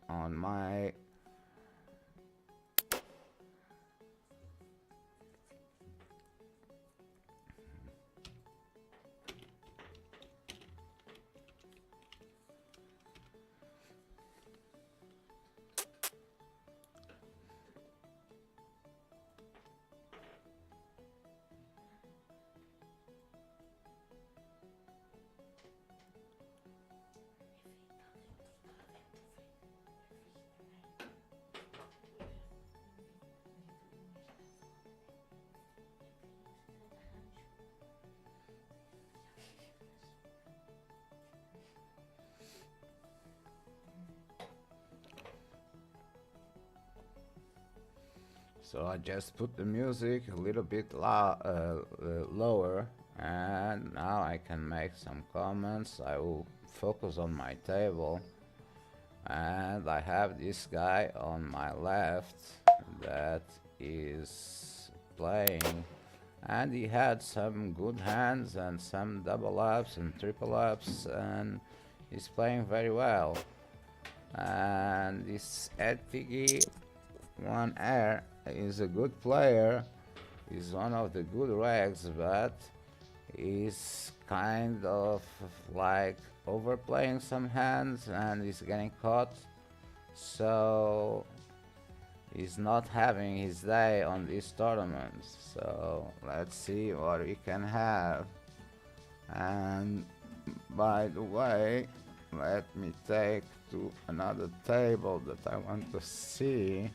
on my so I just put the music a little bit lower, and now I can make some comments. I will focus on my table, and I have this guy on my left that is playing, and he had some good hands and some double ups and triple ups, and he's playing very well. And this Edpiggy 1R is a good player. He's one of the good regs, but he's kind of like overplaying some hands and he's getting caught. So he's not having his day on these tournaments. So let's see what we can have. And by the way, let me take to another table that I want to see.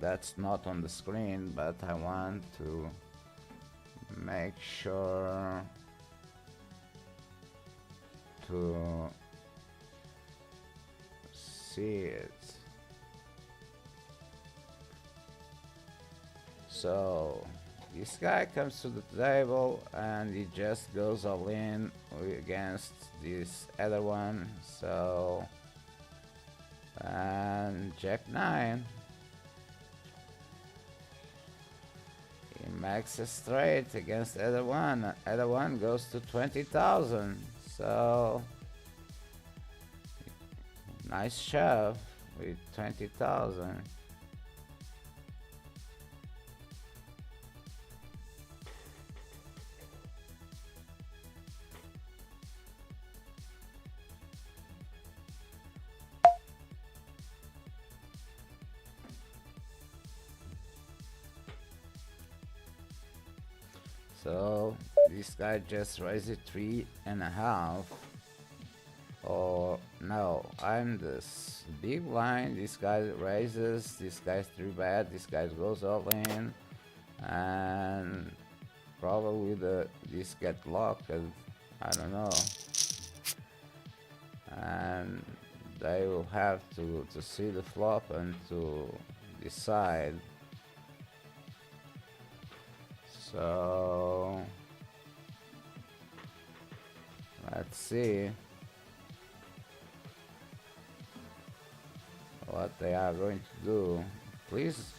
That's not on the screen, but I want to make sure to see it. So this guy comes to the table and he just goes all in against this other one. So, and Jack 9. He makes a straight against other one. Other one goes to 20,000. So nice shove with 20,000. So this guy just raised it 3.5. Or no, I'm this big blind. This guy raises. This guy's 3-bet. This guy goes all in, and probably this get blocked. I don't know, and they will have to see the flop and to decide. So let's see what they are going to do. Please,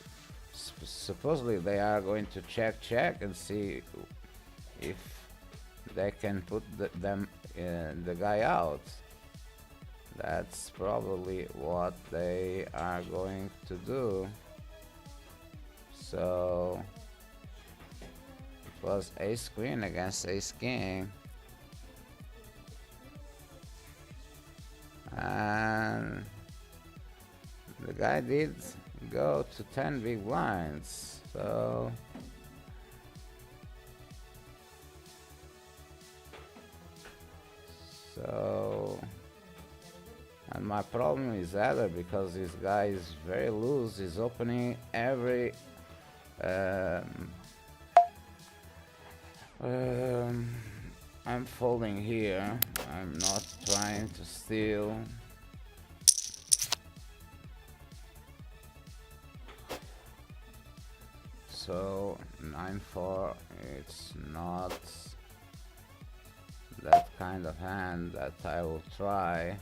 supposedly they are going to check and see if they can put the guy out. That's probably what they are going to do. So it was ace queen against ace king, and the guy did go to 10 big blinds. So and my problem is either because this guy is very loose. He's opening every I'm folding here. I'm not trying to steal. So 9-4, it's not that kind of hand that I will try.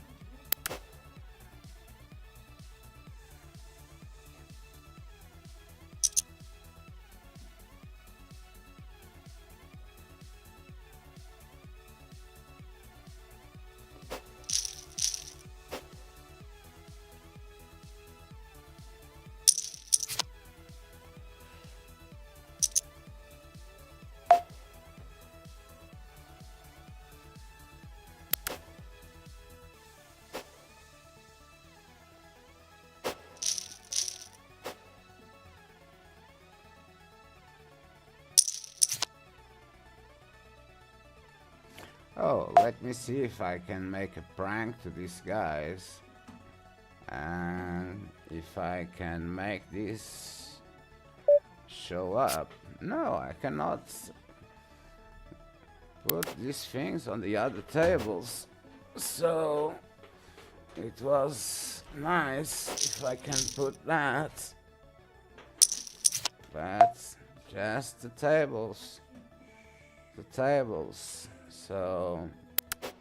Oh, let me see if I can make a prank to these guys. And if I can make this show up. No, I cannot put these things on the other tables. So it was nice if I can put that. But just the tables. The tables. So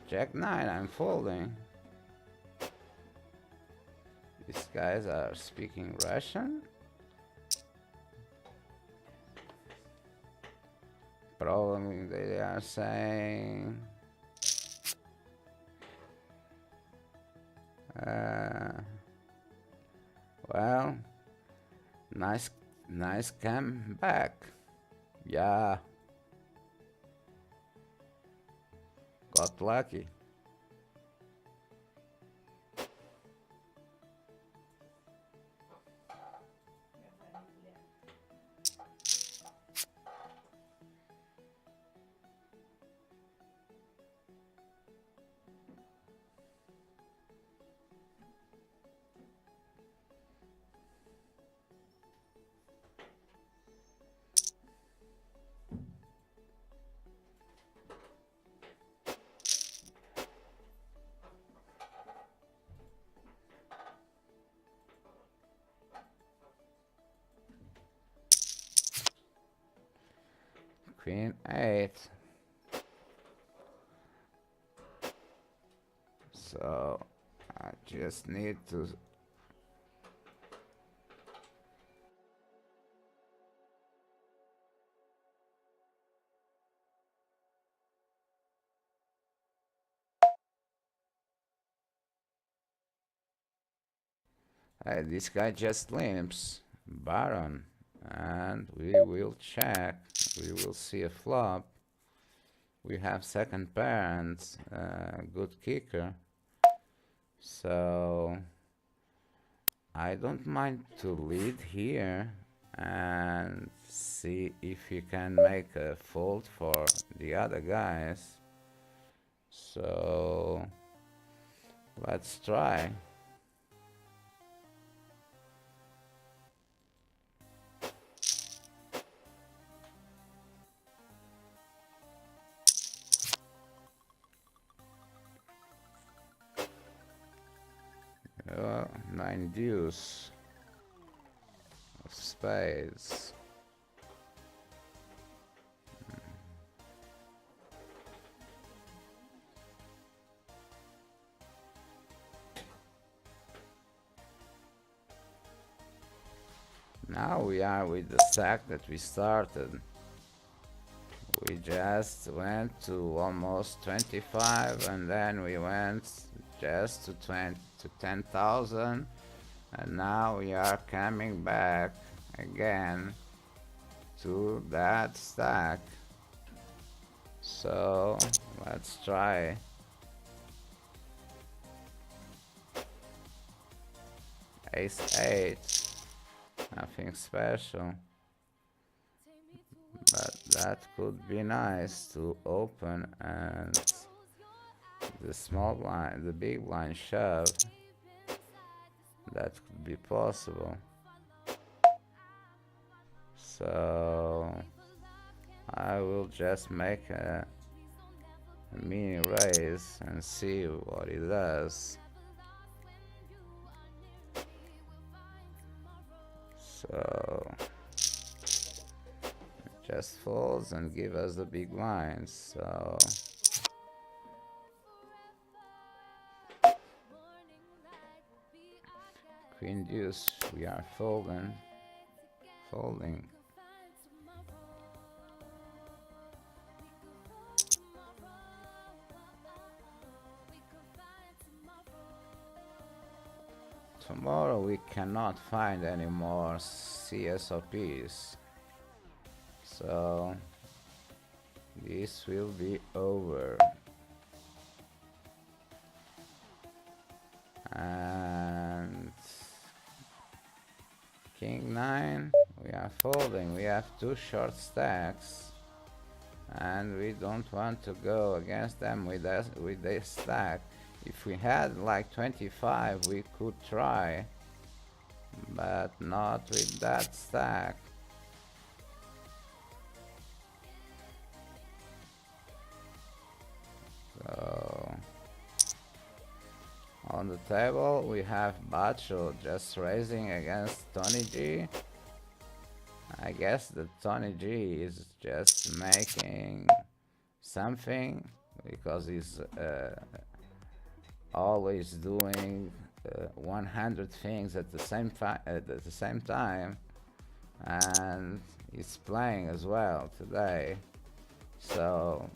Jack 9, I'm folding. These guys are speaking Russian. Probably they are saying well, nice comeback. Yeah, got lucky. Queen 8. So I just need to this guy just limps Baron, and we will check. We will see a flop. We have second pair and good kicker, so I don't mind to lead here and see if he can make a fold for the other guys. So let's try. Nine deuce of spades. Now we are with the stack that we started. We just went to almost 25 and then we went just to 10,000, and now we are coming back again to that stack. So let's try. Ace 8, nothing special, but that could be nice to open and the small blind, the big blind shove. That could be possible. So I will just make a mini raise and see what it does. So it just folds and give us the big blinds. So Queen deuce, we are folding. Tomorrow we cannot find any more CSOPs, so this will be over. And King 9, we are folding. We have two short stacks and we don't want to go against them with us with this stack. If we had like 25 we could try, but not with that stack. So on the table we have Bacho just raising against TonyG. I guess that TonyG is just making something because he's always doing 100 things at the same time, and he's playing as well today. So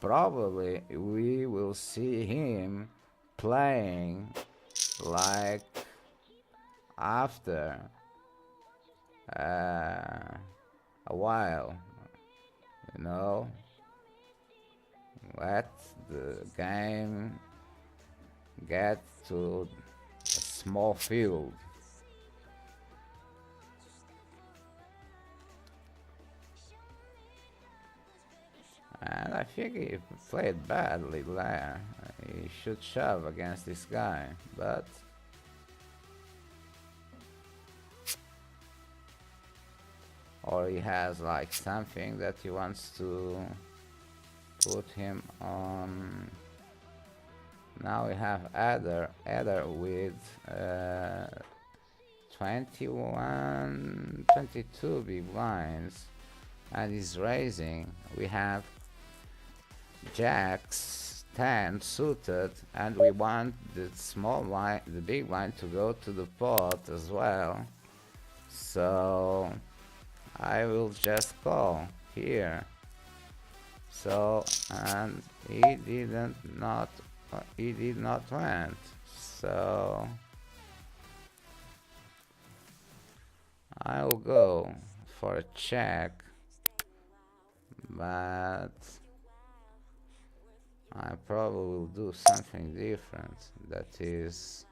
probably we will see him playing like after a while, you know, let the game get to a small field. And I think he played badly there. He should shove against this guy, but or he has like something that he wants to put him on. Now we have Adder with 21, 22 big blinds, and he's raising. We have Jacks 10 suited, and we want the small blind, the big blind, to go to the pot as well. So I will just call here. So, and he did not went. So I will go for a check, but I probably will do something different. That is,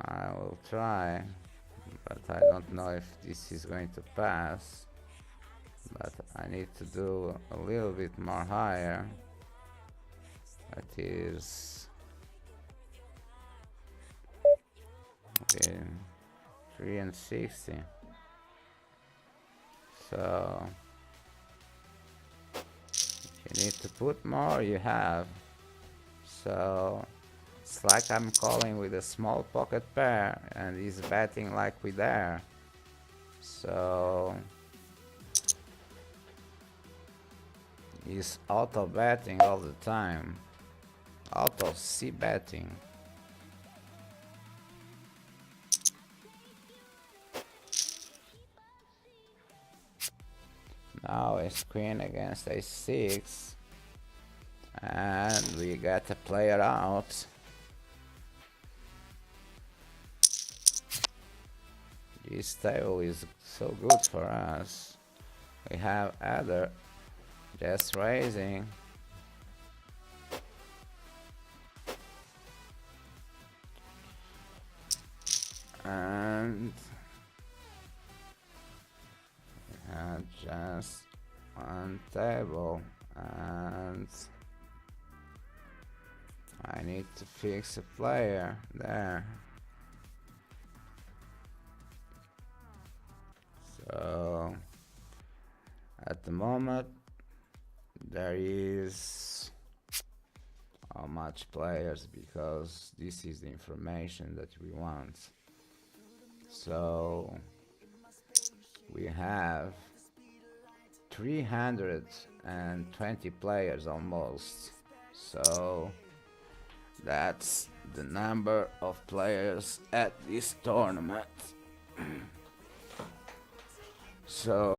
I will try, but I don't know if this is going to pass. But I need to do a little bit more higher. That is 3 and 60. So if you need to put more, you have. So it's like I'm calling with a small pocket pair and he's betting like we dare. So he's auto betting all the time. Auto C betting. Now it's queen against a6, and we got a player out. This table is so good for us. We have Adder just raising. And we have just one table, and I need to fix a player there. So at the moment there is how much players, because this is the information that we want. So we have 320 players almost. So that's the number of players at this tournament. So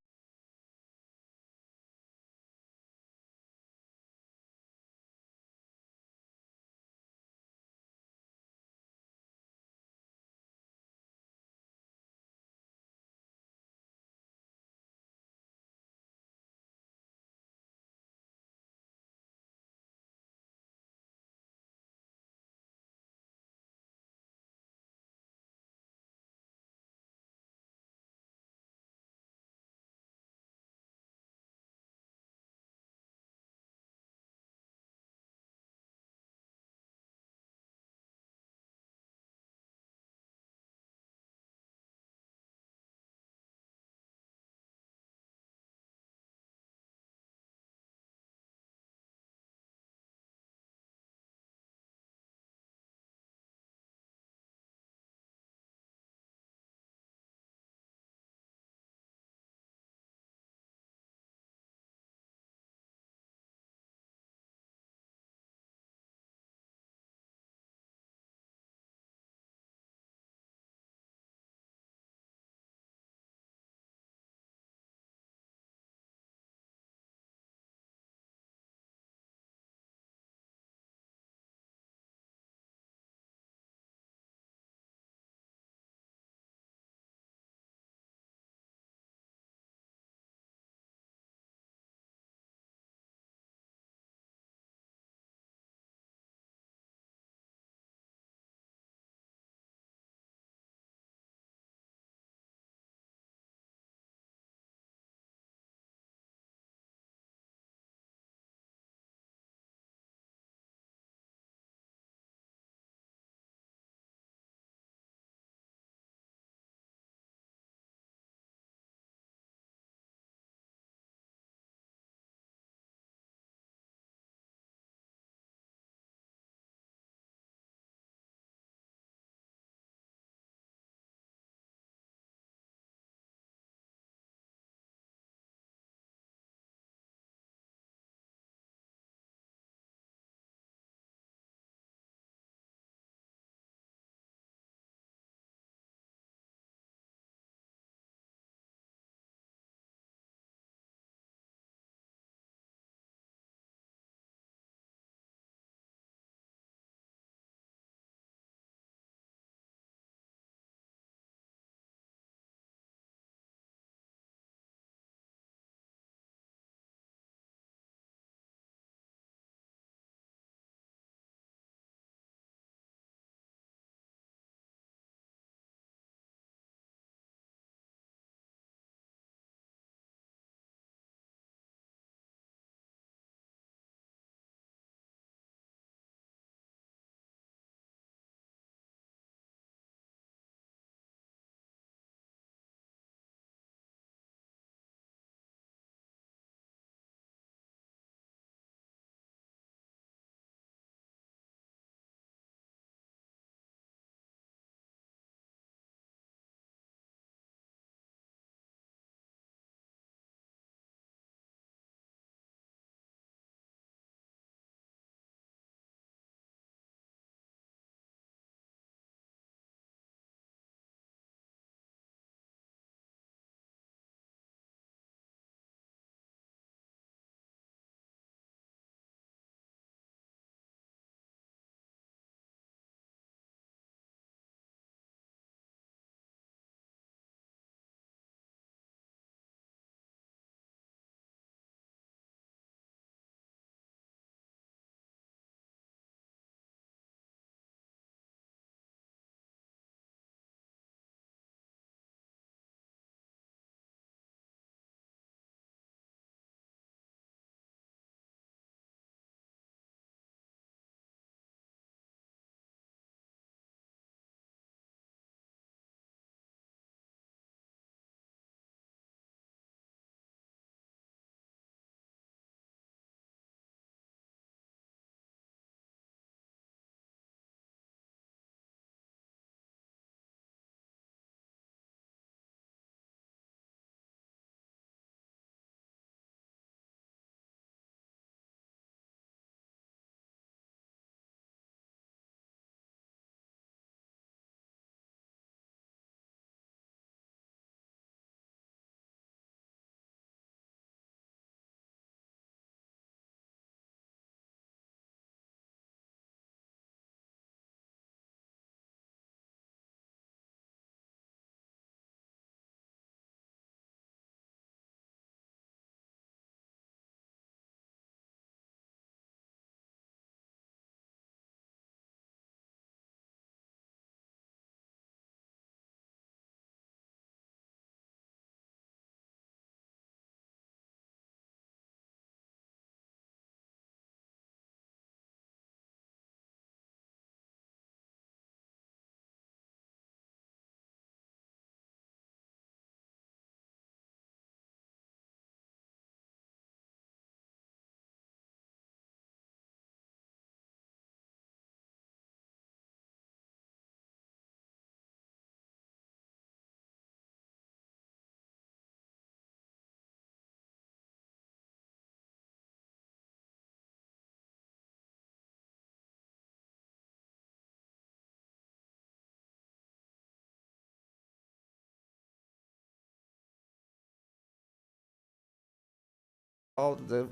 fold the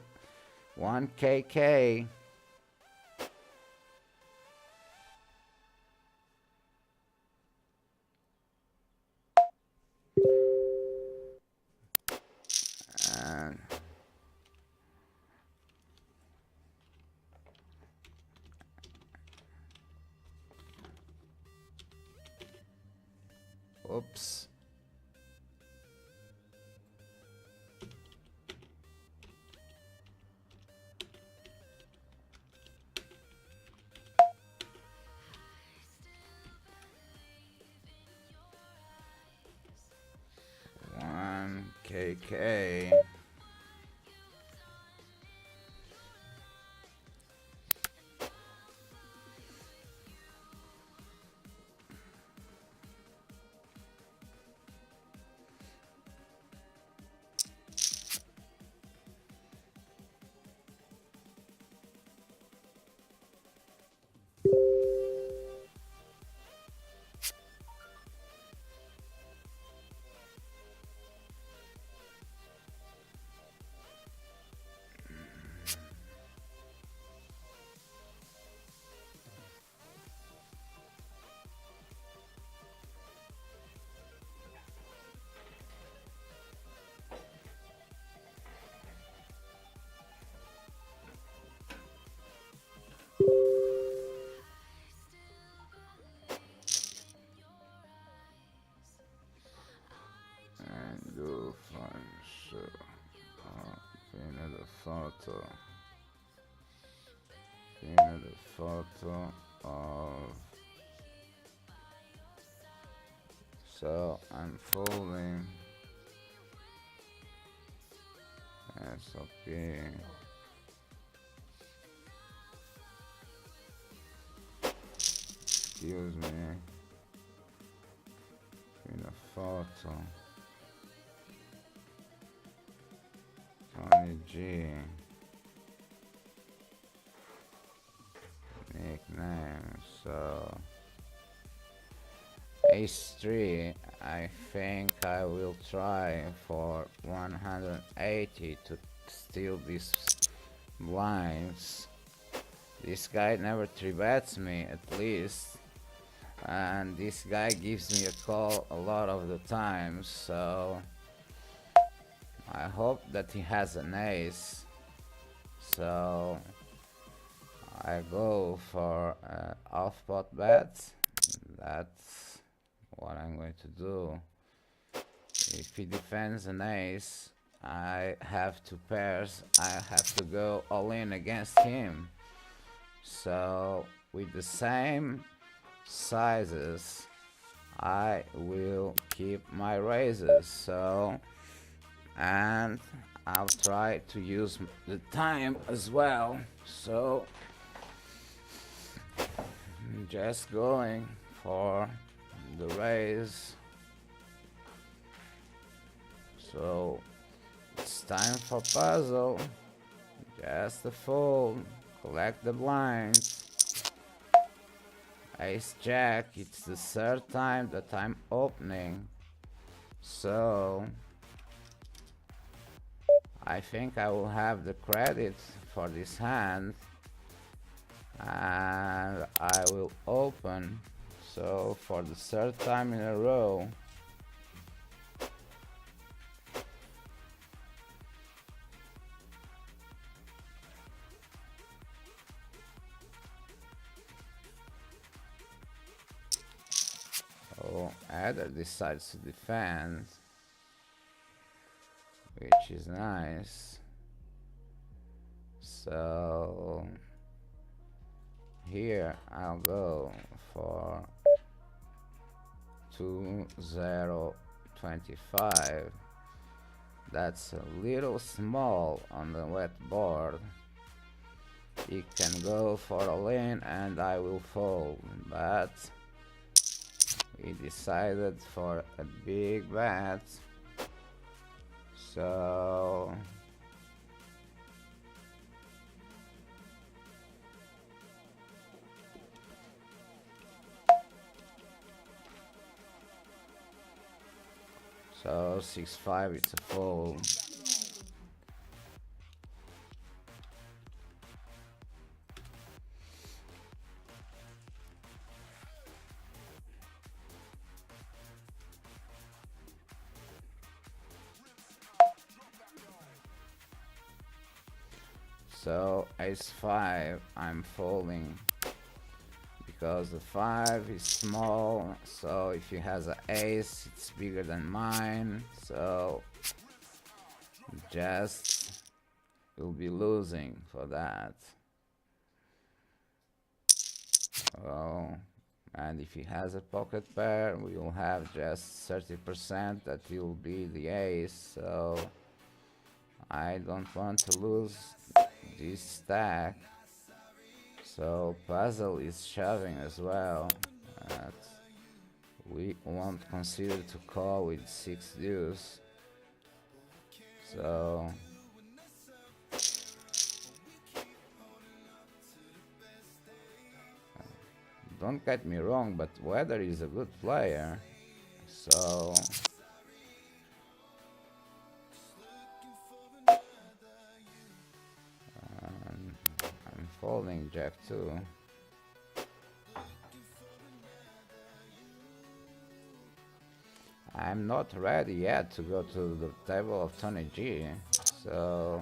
1KK. And oops. KK. And go find sure. Pin the photo. Pin the photo of. So I'm folding CSOP. Excuse me. In a photo. TonyG. Nickname. So H3. I think I will try for 180 to steal these blinds. This guy never 3-bets me, at least, and this guy gives me a call a lot of the time, so I hope that he has an ace. So I go for off pot bets. That's what I'm going to do. If he defends an ace, I have 2 pairs. I have to go all in against him. So with the same sizes, I will keep my raises. So, and I'll try to use the time as well. So just going for the raise. So it's time for puzzle. Just a fold. Collect the blinds. Ace Jack. It's the 3rd time that I'm opening. So I think I will have the credit for this hand. And I will open. So for the 3rd time in a row. Oh, Adder decides to defend, which is nice. So here I'll go for 2-0-25. That's a little small on the wet board. He can go for a lane and I will fold, but we decided for a big bet. So So 6-5, it's a fold. So ace 5, I'm folding because the 5 is small, so if he has an ace it's bigger than mine, so just will be losing for that. Oh, and if he has a pocket pair, we will have just 30% that will be the ace, so I don't want to lose this stack. So puzzle is shoving as well. We won't consider to call with 6 deuce. So don't get me wrong, but Weather is a good player. So I'm folding Jack 2. I'm not ready yet to go to the table of TonyG, so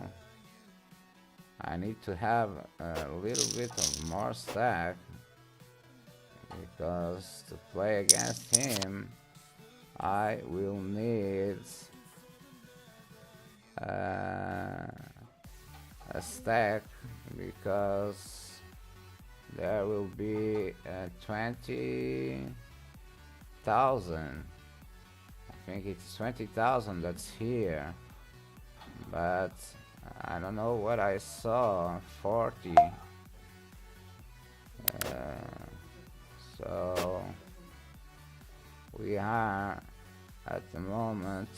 I need to have a little bit of more stack, because to play against him I will need a stack, because there will be 20,000. I think it's 20,000 that's here, but I don't know what I saw. 40. So we are at the moment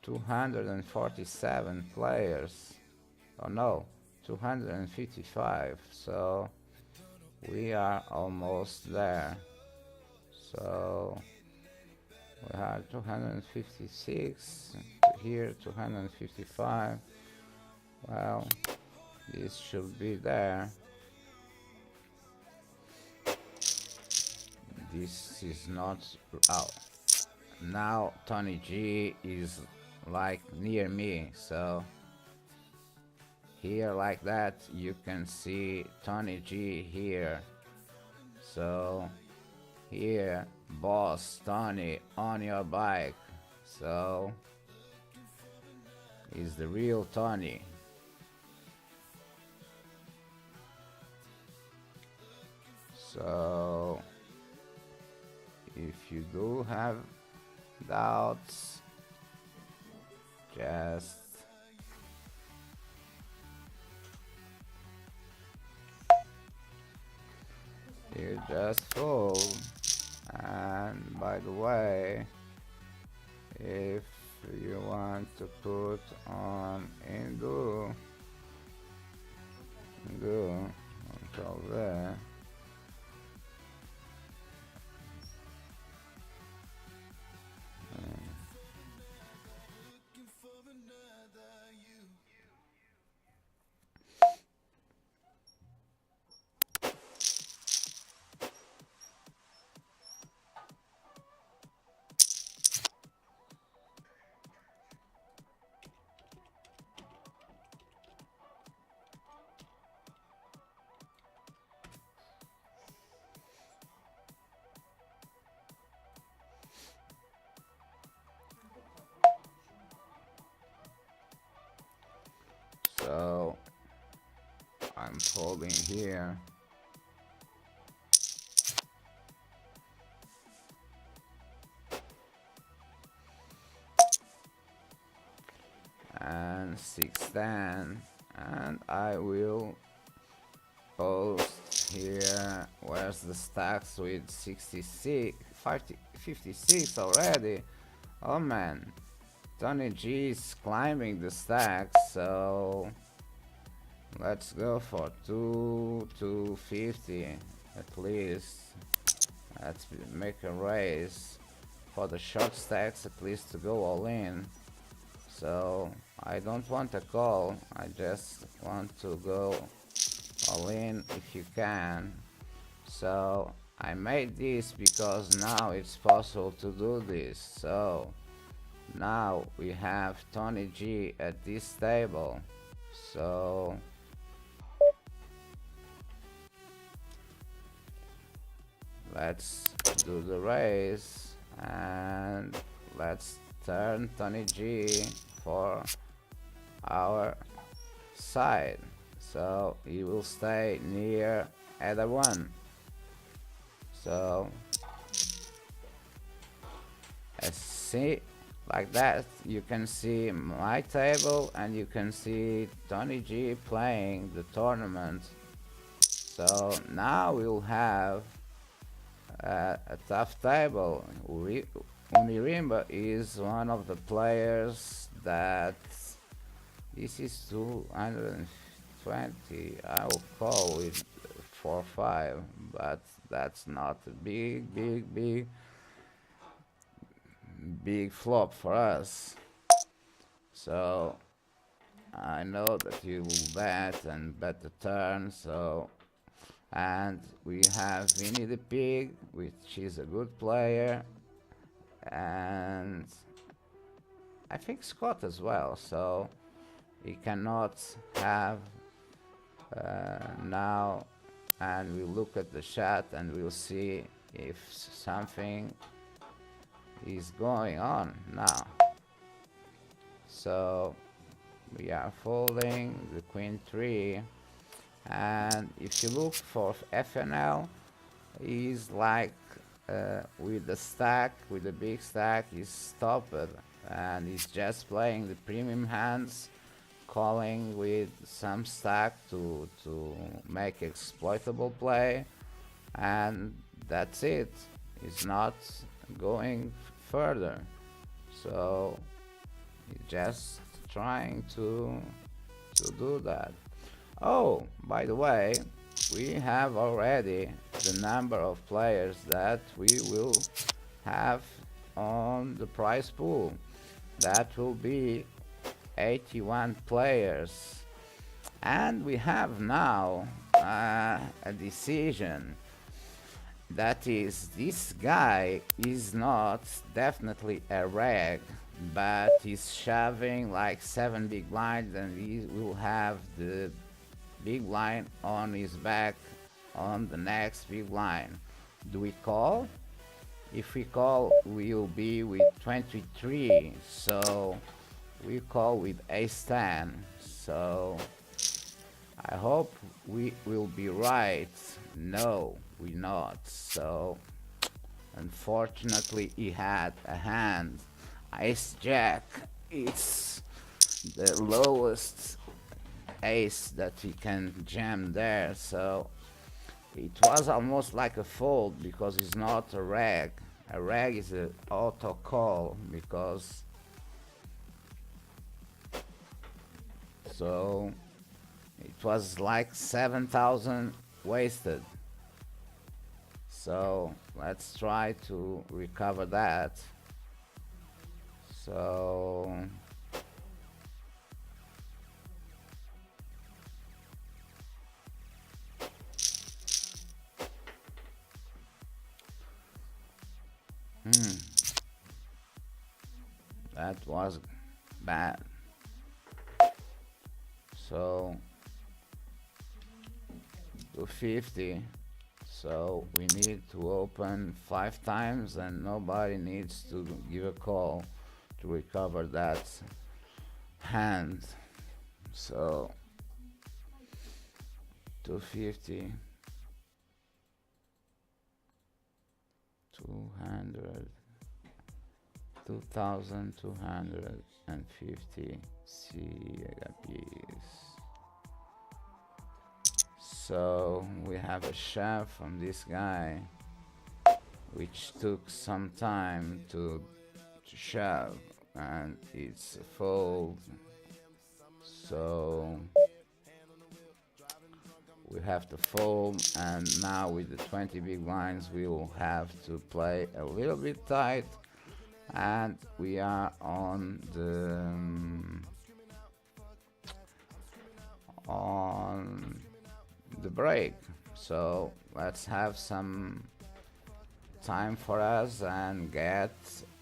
247 players. Oh no, 255. So we are almost there. So we have 256 here, 255. Well, this should be there. This is not out. Now TonyG is like near me, so here like that you can see TonyG here. So here, boss Tony on your bike. So is the real Tony. So if you do have doubts, just you just fold. And by the way, if you want to put on Indo until there, so I'm folding here. And 610, and I will post here. Where's the stacks with 66, 56 already? Oh man, TonyG is climbing the stacks, so let's go for 250 at least. Let's make a race for the short stacks, at least to go all in. So I don't want a call, I just want to go all in if you can. So I made this because now it's possible to do this. So now we have TonyG at this table. So let's do the raise and let's turn TonyG for our side, so he will stay near either one. So as see, like that you can see my table and you can see TonyG playing the tournament. So now we'll have a tough table. Unirimba is one of the players that this is 220. I will call with 4-5, but that's not a big flop for us. So I know that you will bet and bet the turn. So, and we have Vinny the Pig, which is a good player, and I think Scott as well. So he cannot have now, and we'll look at the chat and we'll see if something is going on now. So we are folding the queen 3, and if you look for FNL, he's like with the stack, with the big stack, he's stopped and he's just playing the premium hands, calling with some stack to make exploitable play, and that's it. He's not going further, so he's just trying to do that. Oh, by the way, we have already the number of players that we will have on the prize pool. That will be 81 players, and we have now a decision. That is, this guy is not definitely a reg, but he's shoving like 7 big blinds, and he will have the big blind on his back on the next big blind. Do we call? If we call, we'll be with 23, so we call with ace 10. So I hope we will be right. No, we're not. So unfortunately he had a hand ace jack. It's the lowest ace that he can jam there, so it was almost like a fold because it's not a reg. A reg is an auto call, because so it was like 7,000 wasted. So let's try to recover that. So that was bad. So 250. So we need to open 5 times, and nobody needs to give a call to recover that hand. So 250, 200, 2,250 CHPs. So we have a shove from this guy, which took some time to shove, and it's a fold. So we have to fold, and now with the 20 big blinds we will have to play a little bit tight, and we are on the break. So let's have some time for us and get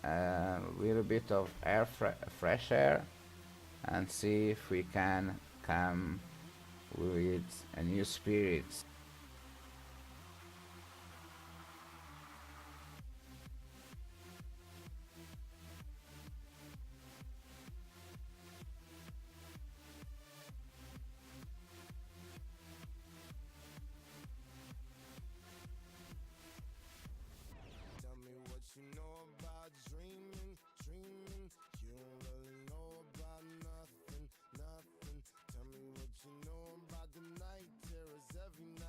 a little bit of fresh air, and see if we can come with a new spirit. Tell me what you know about dreaming, dreaming. You don't really know about nothing, nothing. Tell me what you know about the night terrors every night.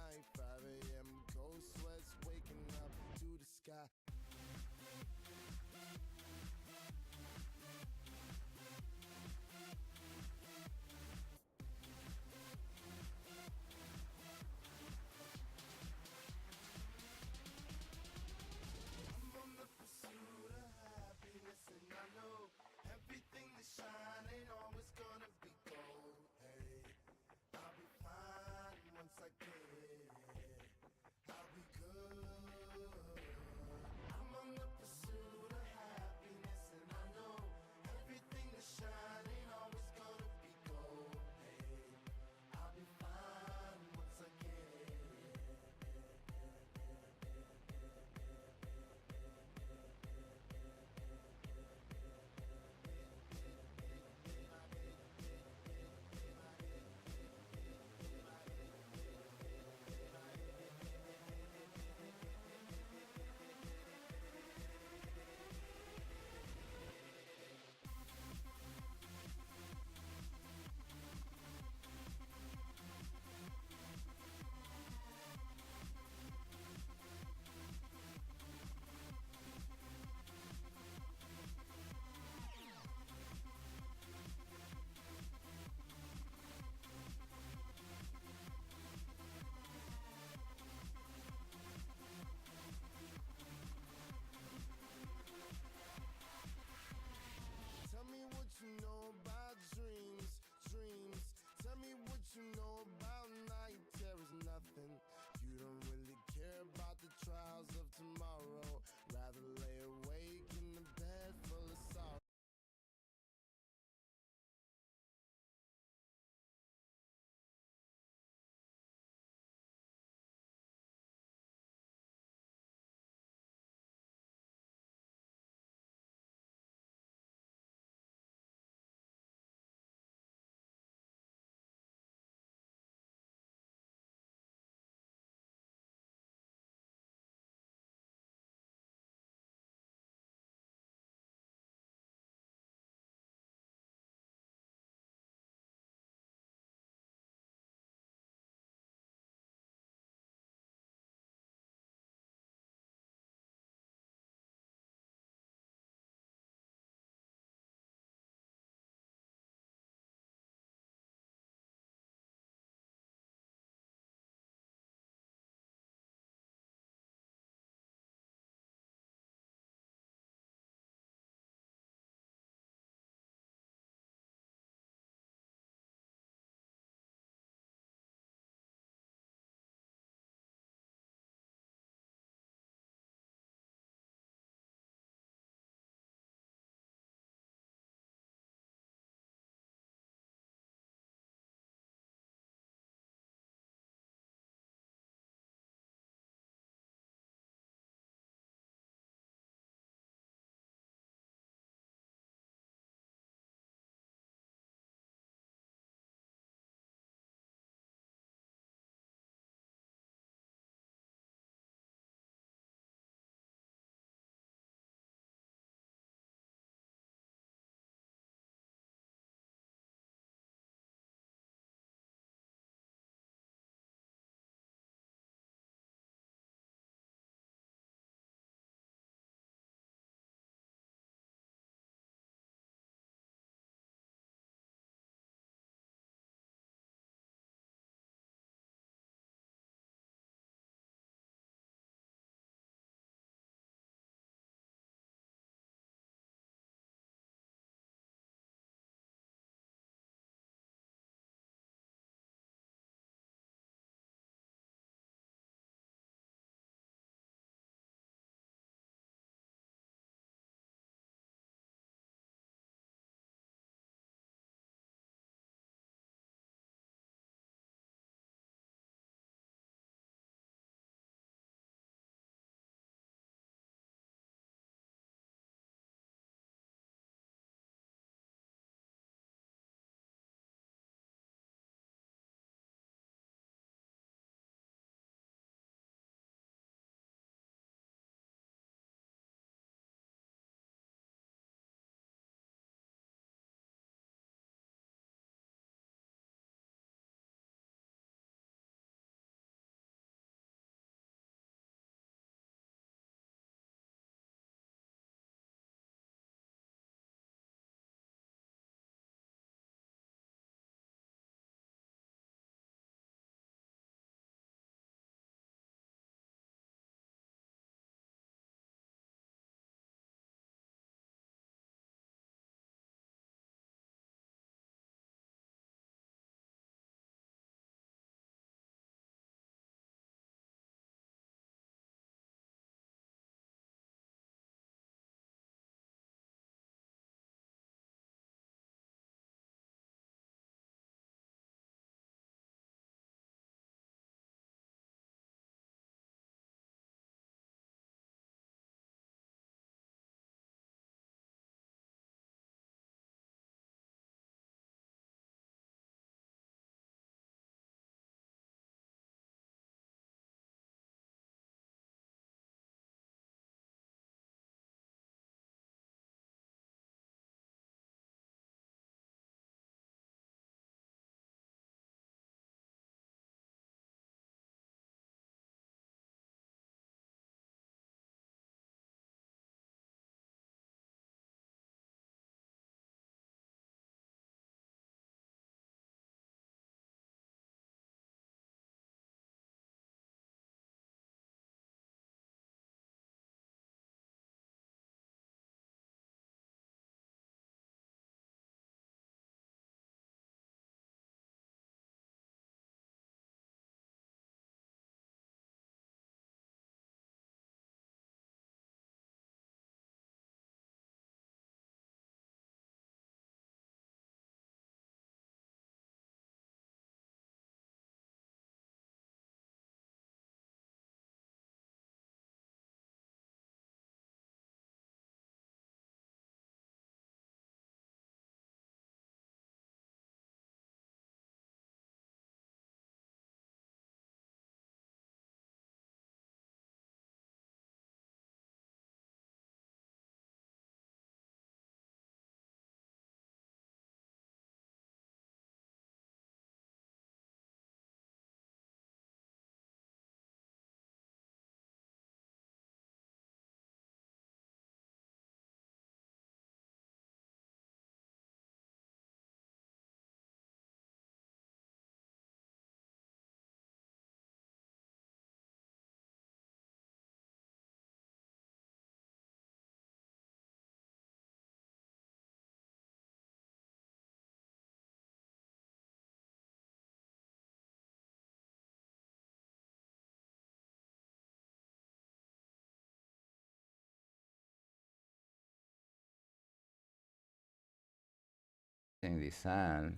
in this hand.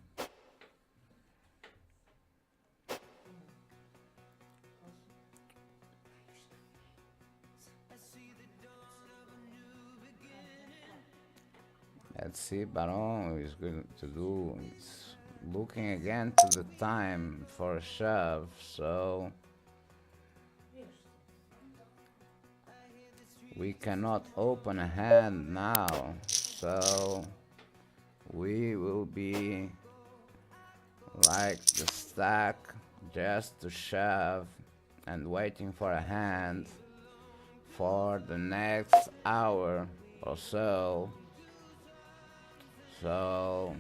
Let's see, Baron is going to do. It's looking again to the time for a shove, so we cannot open a hand now. So we will be like the stack just to shove and waiting for a hand for the next hour or so. So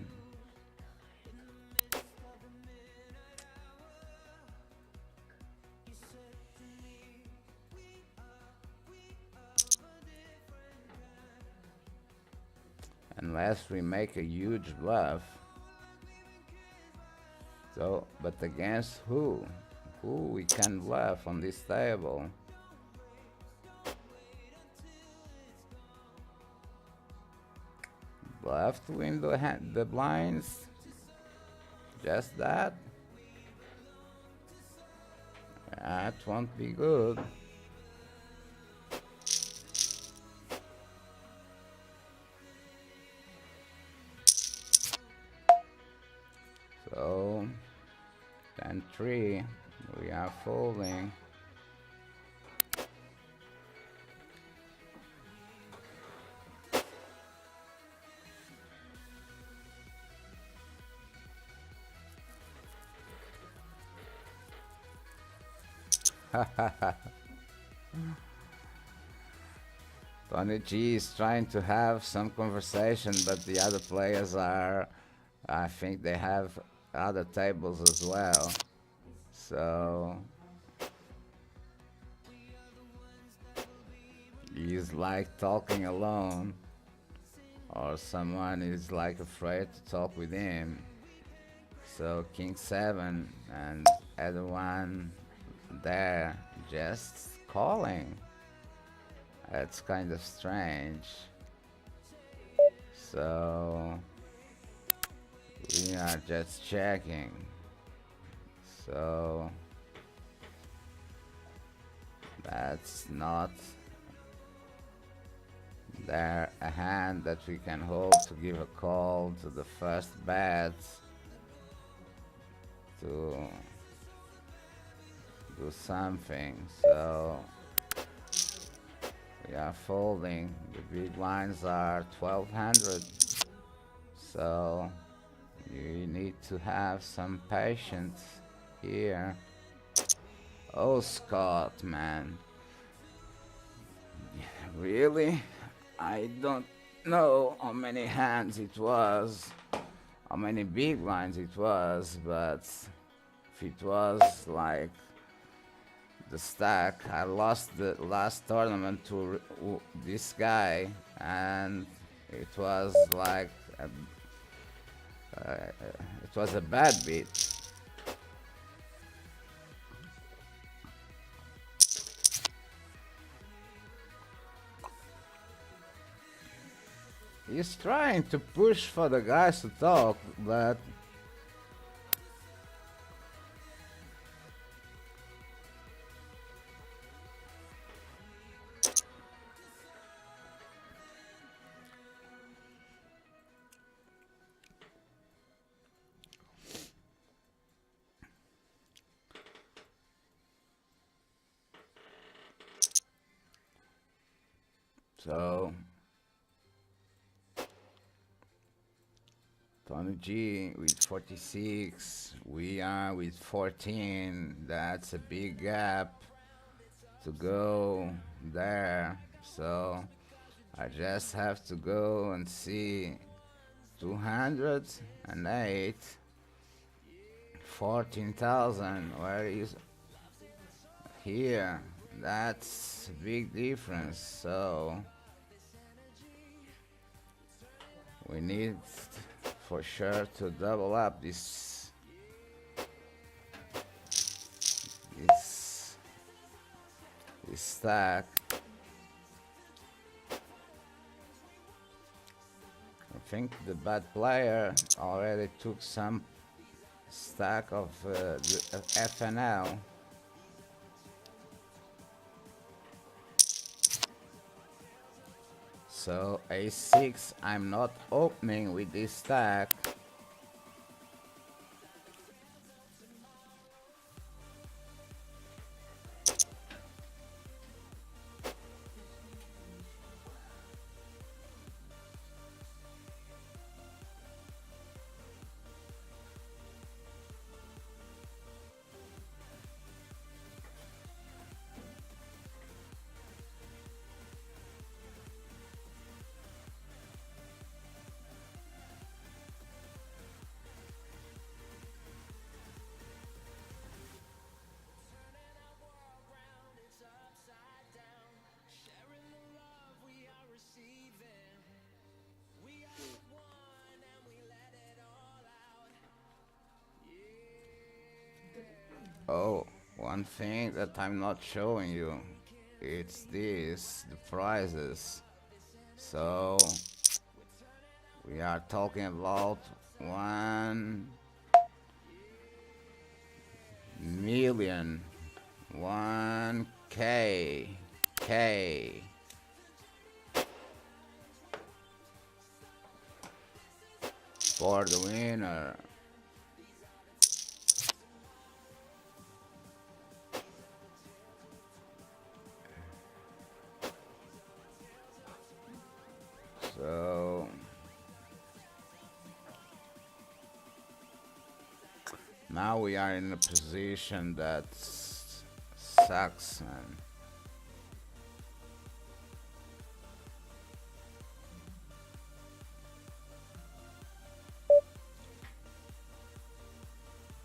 unless we make a huge bluff. So, but against who? Who we can bluff on this table? Bluff to win the blinds? Just that? That won't be good. So 10-3, we are folding. TonyG is trying to have some conversation, but the other players are, I think they have other tables as well. So he's like talking alone, or someone is like afraid to talk with him. So King 7 and everyone there just calling. That's kind of strange. So we are just checking. So that's not there a hand that we can hold to give a call to the first bet to do something. So we are folding. The big lines are 1200, so you need to have some patience here. Oh, Scott, man, really? I don't know how many hands it was, how many big lines it was, but if it was like the stack, I lost the last tournament to this guy, and it was like it was a bad beat. He's trying to push for the guys to talk, but so TonyG with 46, we are with 14. That's a big gap to go there. So I just have to go and see 208, 14,000. Where is here? That's a big difference. So we need for sure to double up this stack. think the bad player already took some stack of the FNL. So A6 I'm not opening with this stack. Oh, one thing that I'm not showing you, it's this, the prizes. So we are talking about 1,000,000, 1K for the winner. So now we are in a position that sucks, man.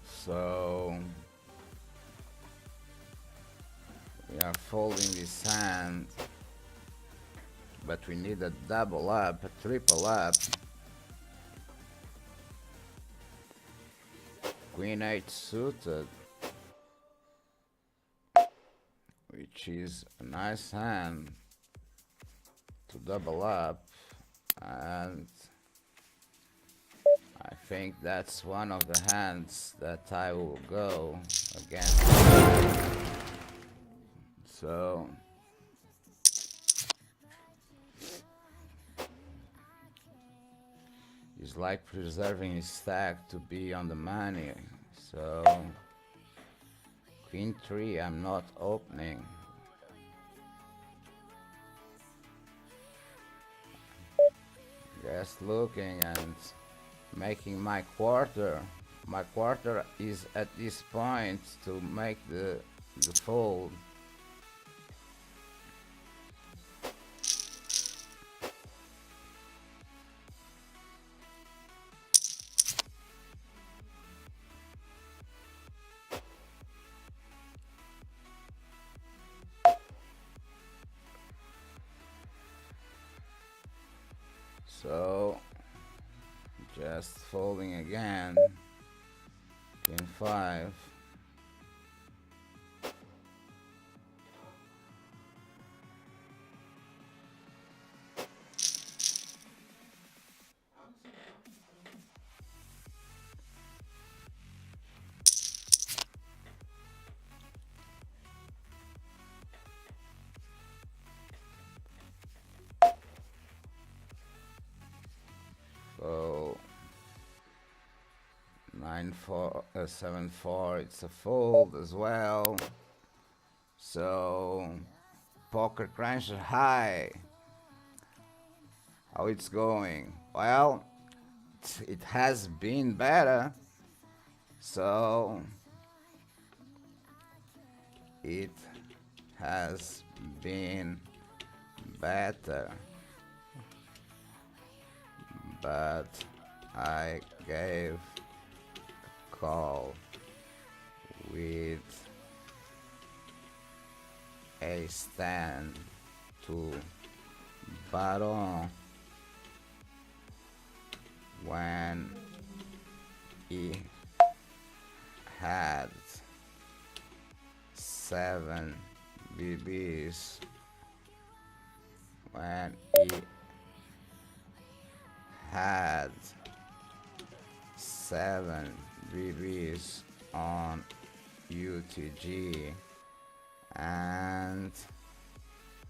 So we are folding this hand, but we need a double up, a triple up. Queen 8 suited, which is a nice hand to double up, and I think that's one of the hands that I will go against. So he's like preserving his stack to be on the money. So Queen 3 I'm not opening. Just looking and making my quarter. My quarter is at this point to make the fold. So just folding again. Queen 5. So 9-4, 7-4, it's a fold as well. So poker cruncher high. How it's going? Well, it has been better. So it has been better, but I gave call with a stand to bottom when he had 7 BBs, when he had 7 BBs on UTG, and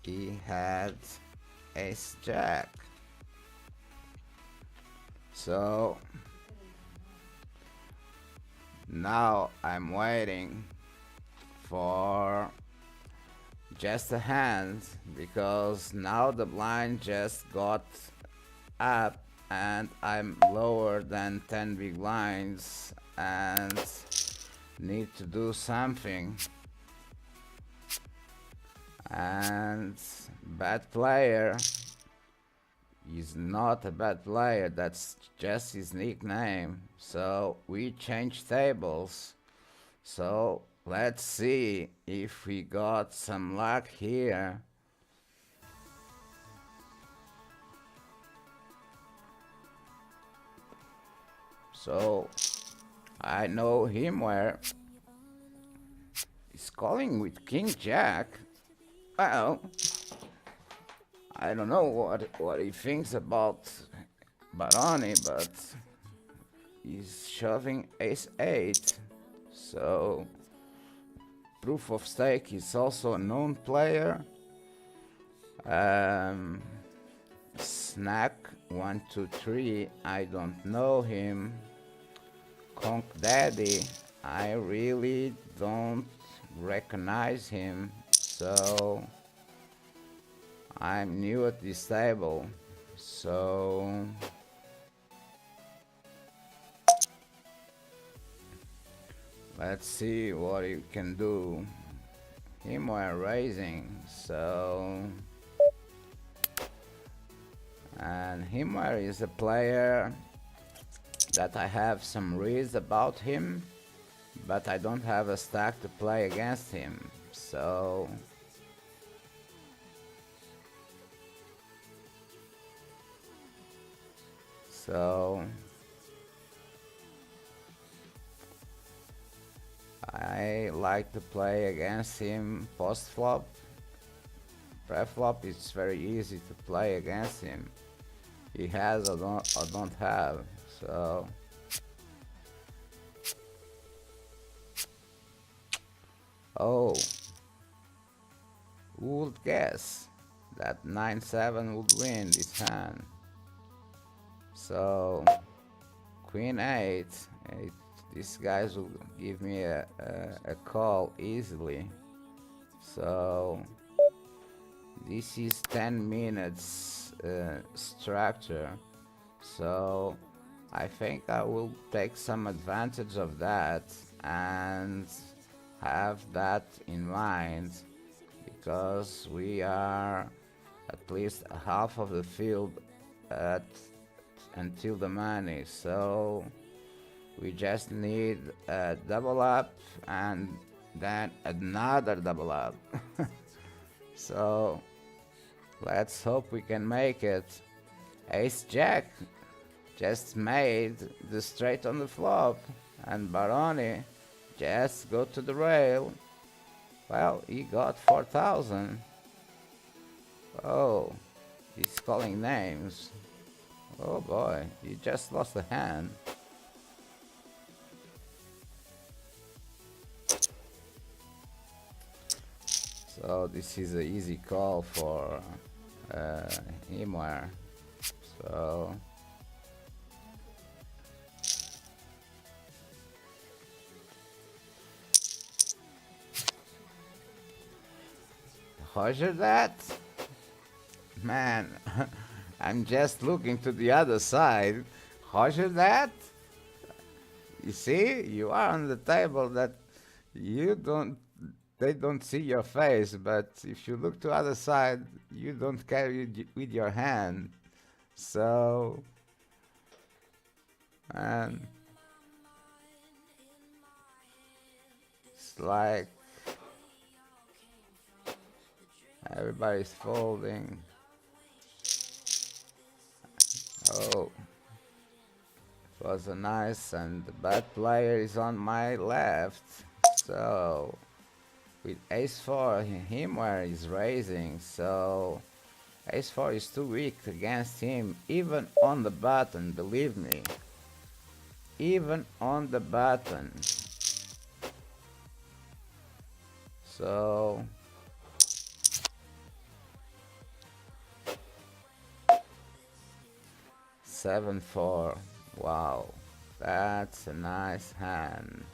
he had ace jack. So now I'm waiting for just a hand, because now the blind just got up and I'm lower than 10 big blinds and need to do something. And bad player is not a bad player, that's just his nickname. So we change tables. So let's see if we got some luck here. So I know him where he's calling with King Jack. Well, I don't know what he thinks about Baroni, but he's shoving ace 8. So proof of stake is also a known player. Snack 123, I don't know him. Conk Daddy, I really don't recognize him, so I'm new at this table. So let's see what you can do. Him while raising, so, and Himware is a player that I have some reads about him, but I don't have a stack to play against him. So I like to play against him post flop. Pre-flop it's very easy to play against him. He has or don't have. So oh, who would guess that 9-7 would win this hand? So Queen 8, these guys will give me a call easily. So this is 10 minutes structure, so I think I will take some advantage of that and have that in mind, because we are at least half of the field until the money, so we just need a double up and then another double up. So let's hope we can make it. Ace Jack just made the straight on the flop, and Baroni just go to the rail. Well, he got 4,000. Oh, he's calling names. Oh boy, he just lost a hand. So this is an easy call for Himware. So Roger that? Man, I'm just looking to the other side. Roger that? You see, you are on the table that they don't see your face, but if you look to other side, you don't carry it with your hand. So, man, it's like everybody's folding. Oh, it was a nice, and the bad player is on my left. So with ace 4, Himware is raising, so Ace 4 is too weak against him, even on the button, believe me. Even on the button. So... 7-4. Wow. That's a nice hand.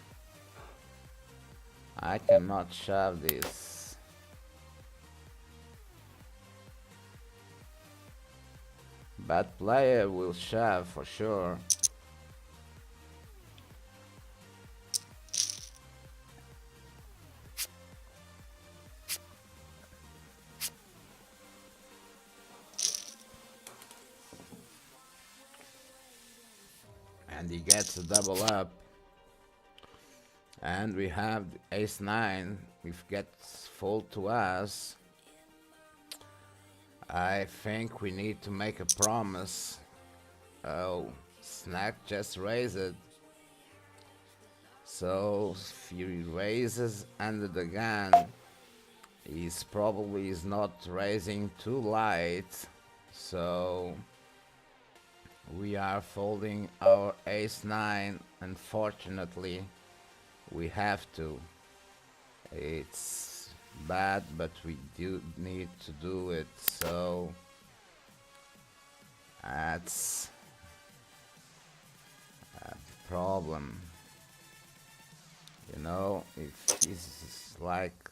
I cannot shove this. Bad player will shove for sure. And he gets a double up. And we have ace 9. If gets full to us, I think we need to make a promise. Oh, Snack just raised it. So if he raises under the gun, he's probably is not raising too light. So we are folding our ace 9. Unfortunately, we have to. It's bad, but we do need to do it. So that's a problem. You know, if he's like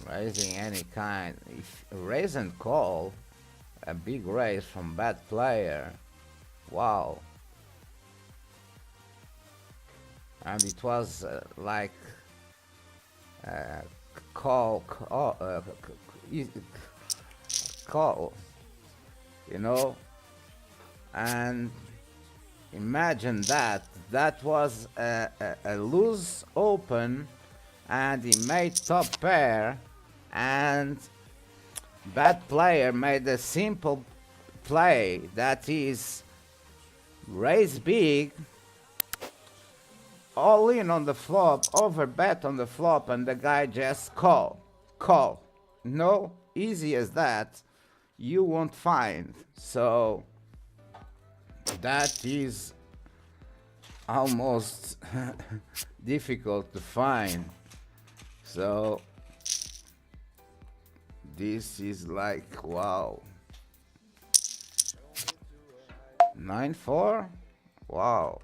raising any kind, if raise and call, a big raise from bad player, wow. And it was like call, you know, and imagine that was a loose open, and he made top pair, and bad player made a simple play that is raise big, all in on the flop, over bet on the flop, and the guy just call. No, easy as that you won't find. So that is almost difficult to find. So this is like, wow. 9-4? Wow.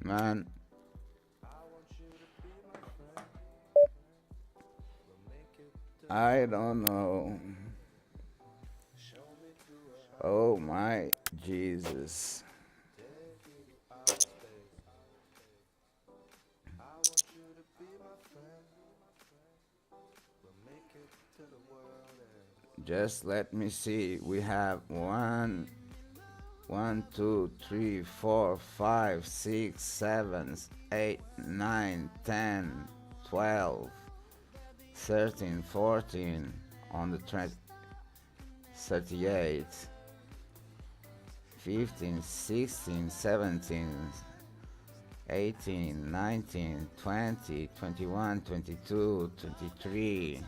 Man. I don't know. Oh my Jesus. Just let me see. We have 1, 2, 3, 4, 5, 6, 7, 8, 9, 10, 12, 13, 14 on the 38, 15, 16, 17, 18, 19, 20, 21, 22, 23,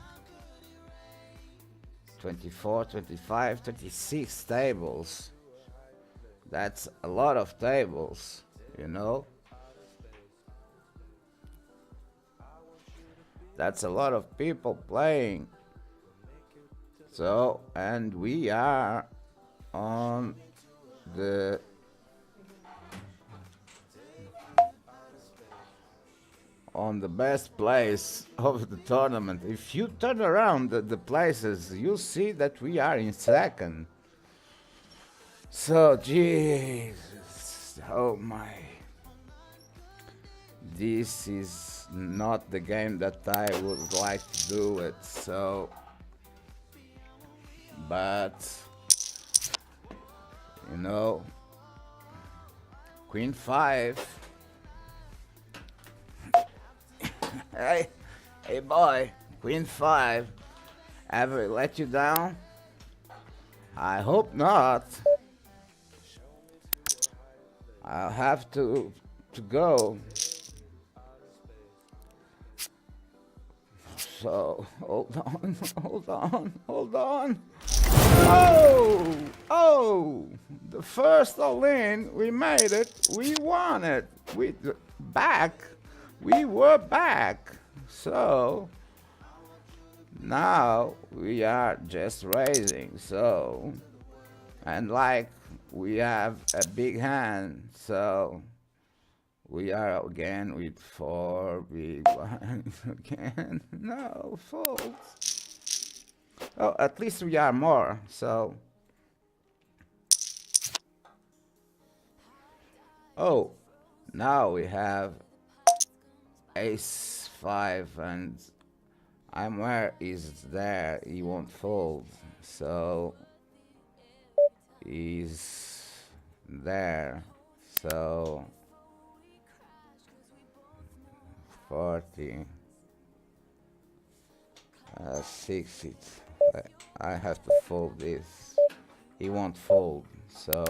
24, 25, 26 tables. That's a lot of tables, you know. That's a lot of people playing. So, and we are on the best place of the tournament. If you turn around the places, you'll see that we are in second. So, Jesus, oh my. This is not the game that I would like to do it, so. But, you know, Queen 5. Hey boy, Queen 5. Ever let you down? I hope not. I'll have to go. So, hold on, hold on, hold on. Oh, oh, the first all-in, we made it, we won it. Back, we were back. So, now we are just raising, so, and like, we have a big hand, so, we are again with 4 big blinds again. No, folds. Oh, at least we are more, so. Oh, now we have ace 5 and I'm where is there, he won't fold, so he's there, so 40, 60. I have to fold this. He won't fold, so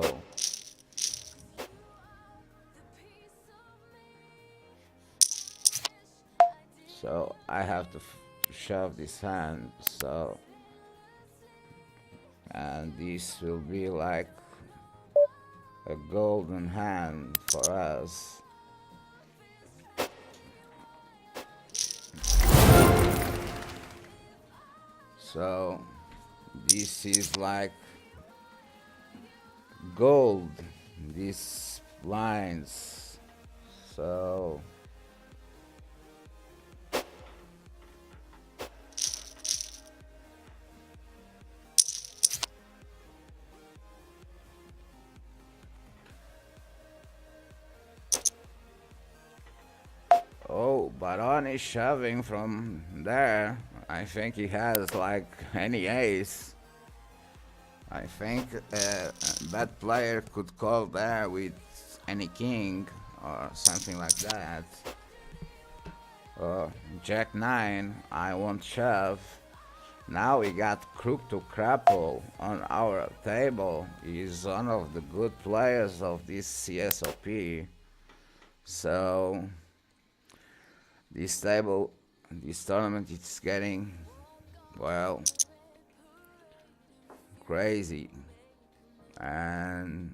I have to shove this hand, so, and this will be like a golden hand for us. So this is like gold, these lines. So oh, Baron is shoving from there. I think he has like any ace. I think a bad player could call there with any king or something like that. Jack 9, I won't shove. Now we got crook to crapple on our table. He's one of the good players of this CSOP. So this table, this tournament, it's getting, well, crazy. And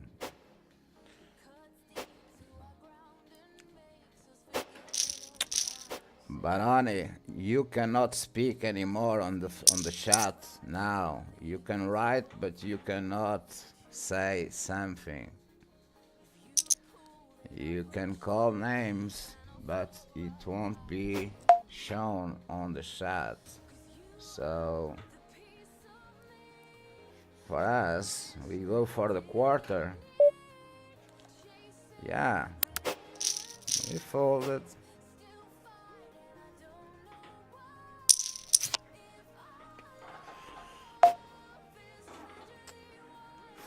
Barani, you cannot speak anymore on the chat now. You can write, but you cannot say something. You can call names, but it won't be shown on the chat. So for us, we go for the quarter. Yeah, we folded.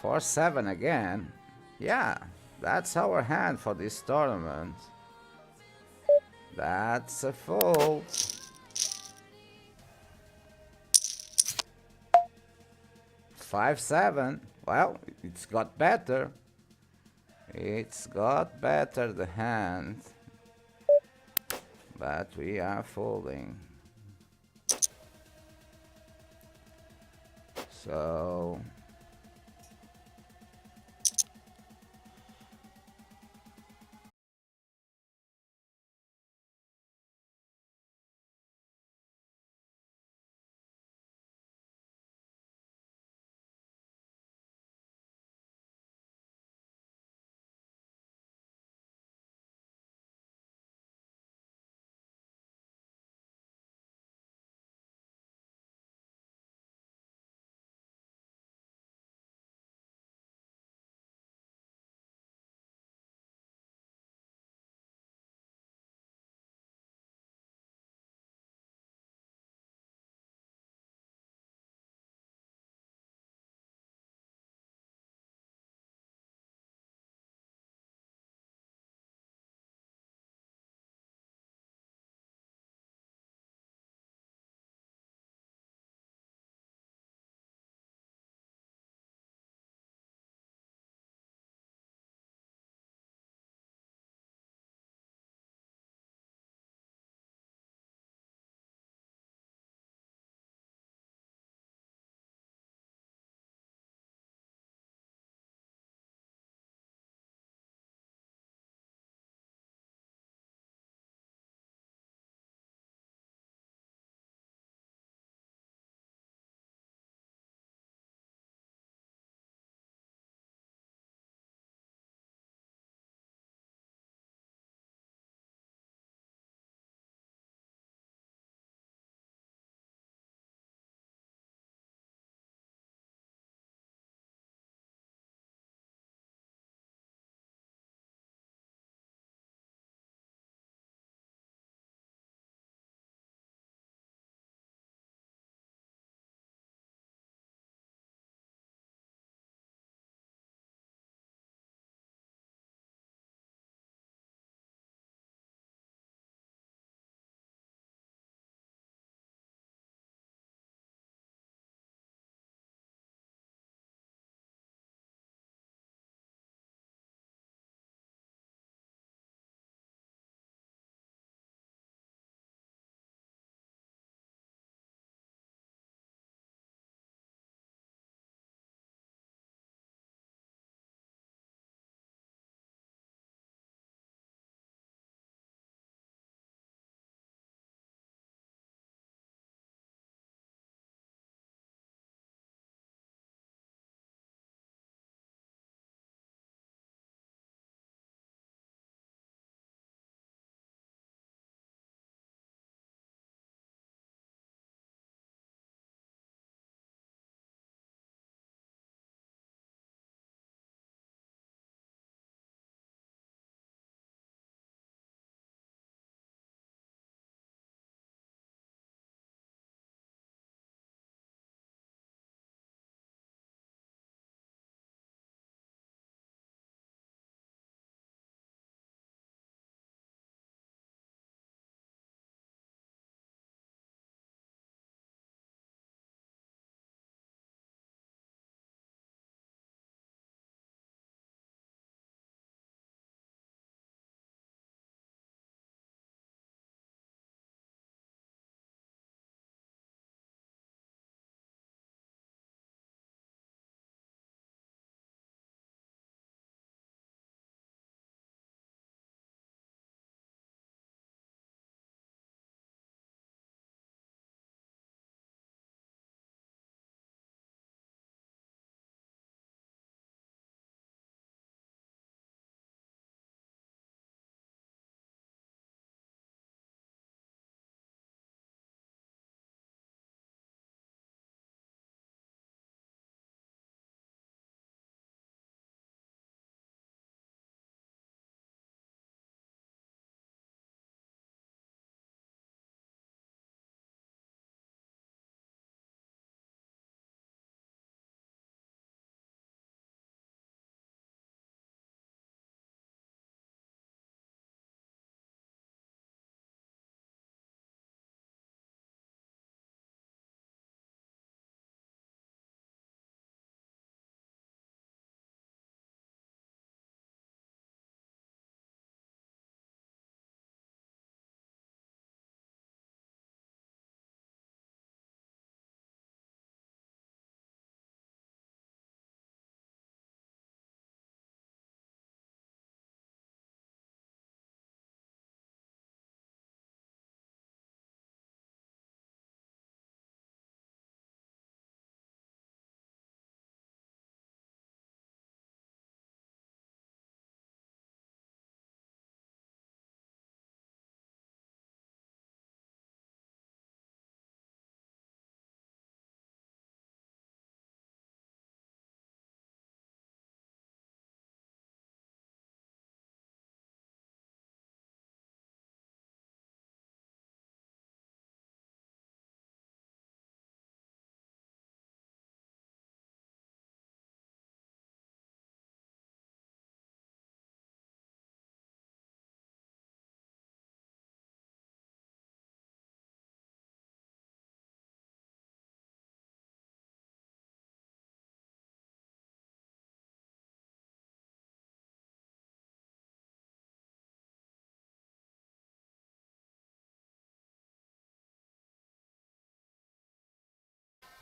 4-7 again. Yeah, that's our hand for this tournament. That's a fold. 5-7. Well, it's got better. It's got better, the hand. But we are folding. So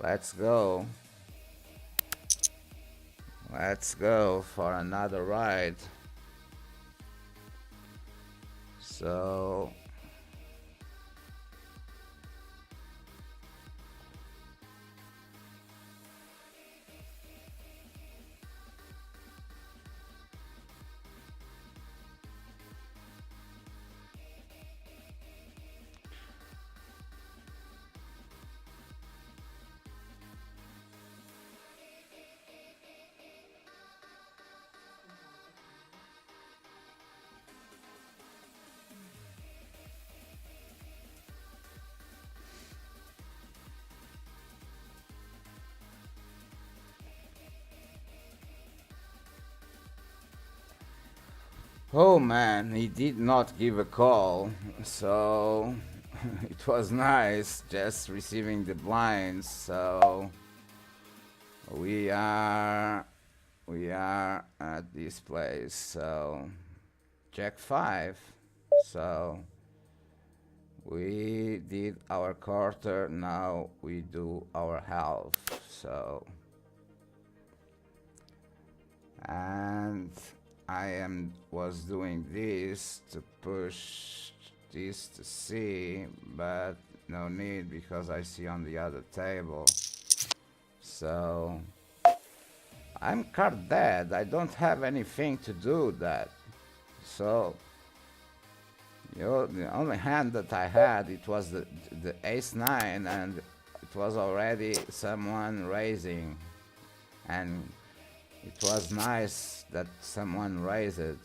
Let's go. Let's go for another ride. So oh man, he did not give a call, so it was nice just receiving the blinds. So we are at this place. So Jack 5. So we did our quarter, now we do our half. So and was doing this to push this to C, but no need because I see on the other table. So I'm card dead. I don't have anything to do that. So the only hand that I had, it was the ace 9, and it was already someone raising, and it was nice that someone raised it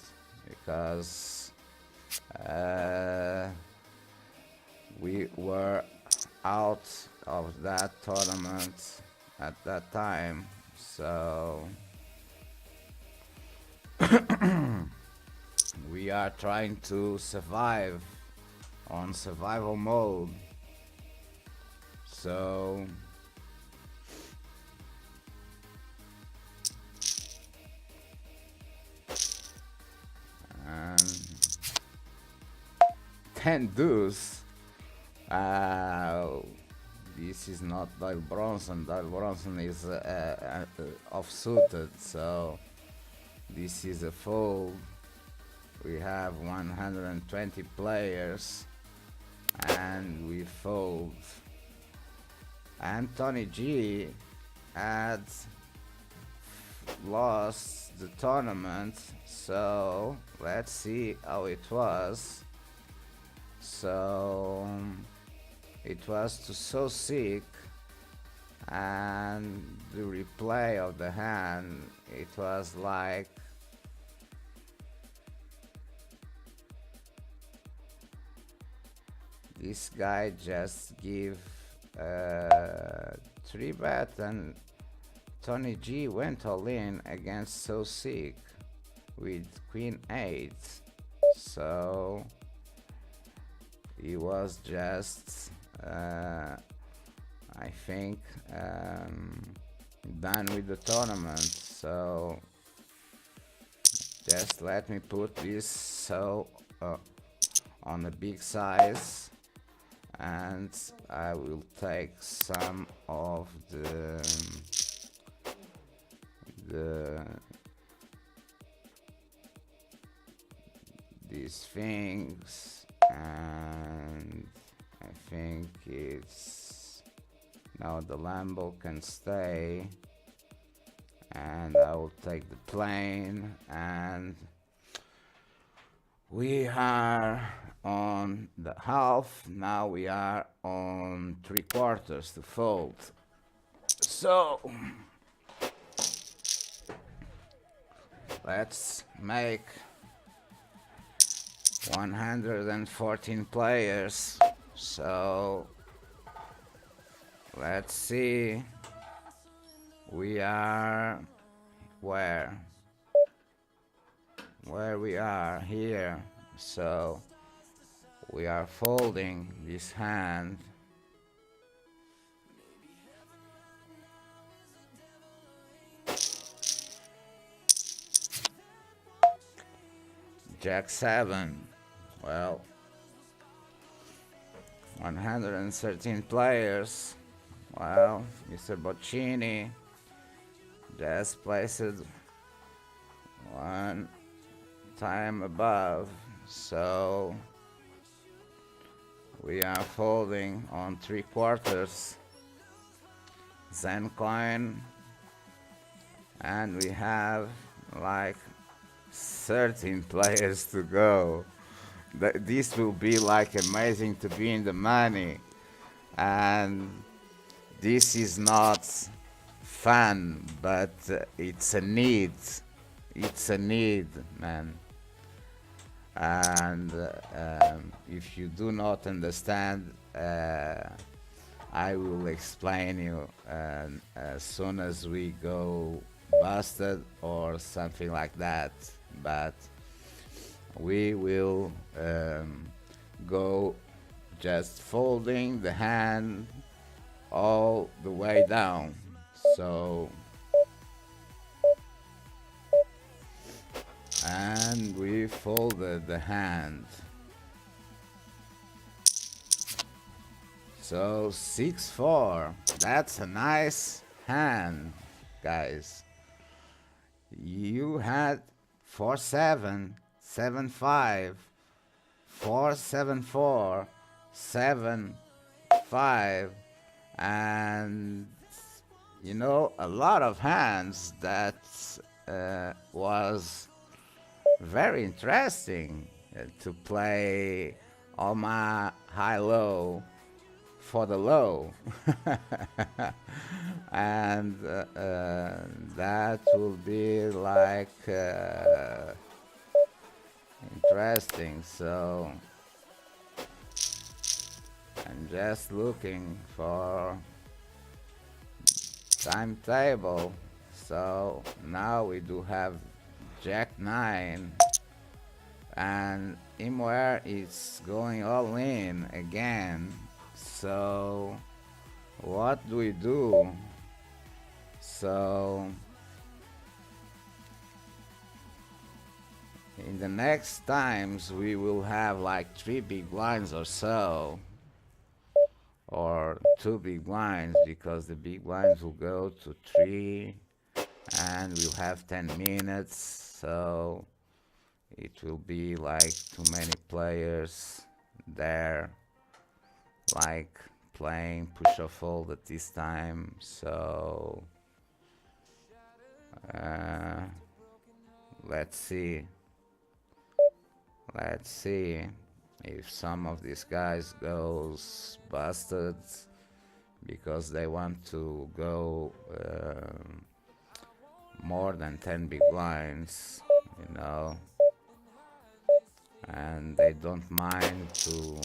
because we were out of that tournament at that time. So we are trying to survive on survival mode. So and 10 deuce. This is not Doyle Bronson. Doyle Bronson is off-suited, so this is a fold. We have 120 players, and we fold. And TonyG had lost the tournament, so let's see how it was. So it was to So Sick, and the replay of the hand, it was like this guy just give 3-bet, and TonyG went all in against So Sick with Queen 8. So he was just I think done with the tournament. So just let me put this so on a big size, and I will take some of these things, and I think it's now the Lambo can stay, and I will take the plane, and we are on the half. Now we are on 3/4 to fold. So let's make 114 players. So let's see, we are where we are here. So we are folding this hand. Jack 7. Well, 113 players. Well, Mr. Boccini just placed one time above, so we are folding on 3/4 Zen coin, and we have like 13 players to go. This will be like amazing to be in the money, and this is not fun, but it's a need. It's a need, man. And if you do not understand, I will explain you as soon as we go busted or something like that. But we will go just folding the hand all the way down. So, and we folded the hand. So 6-4. That's a nice hand, guys. You had 4-7, 7-5, 4-7-4, 7-5, and you know, a lot of hands that was very interesting to play Alma high-low for the low. And that will be like interesting. So I'm just looking for timetable. So now we do have Jack 9, and Imware is going all in again. So what do we do? So in the next times we will have like 3 big blinds or so, or 2 big blinds, because the big blinds will go to 3 and we'll have 10 minutes, so it will be like too many players there, like playing push or fold at this time. So let's see if some of these guys goes busted because they want to go more than 10 big blinds, you know, and they don't mind to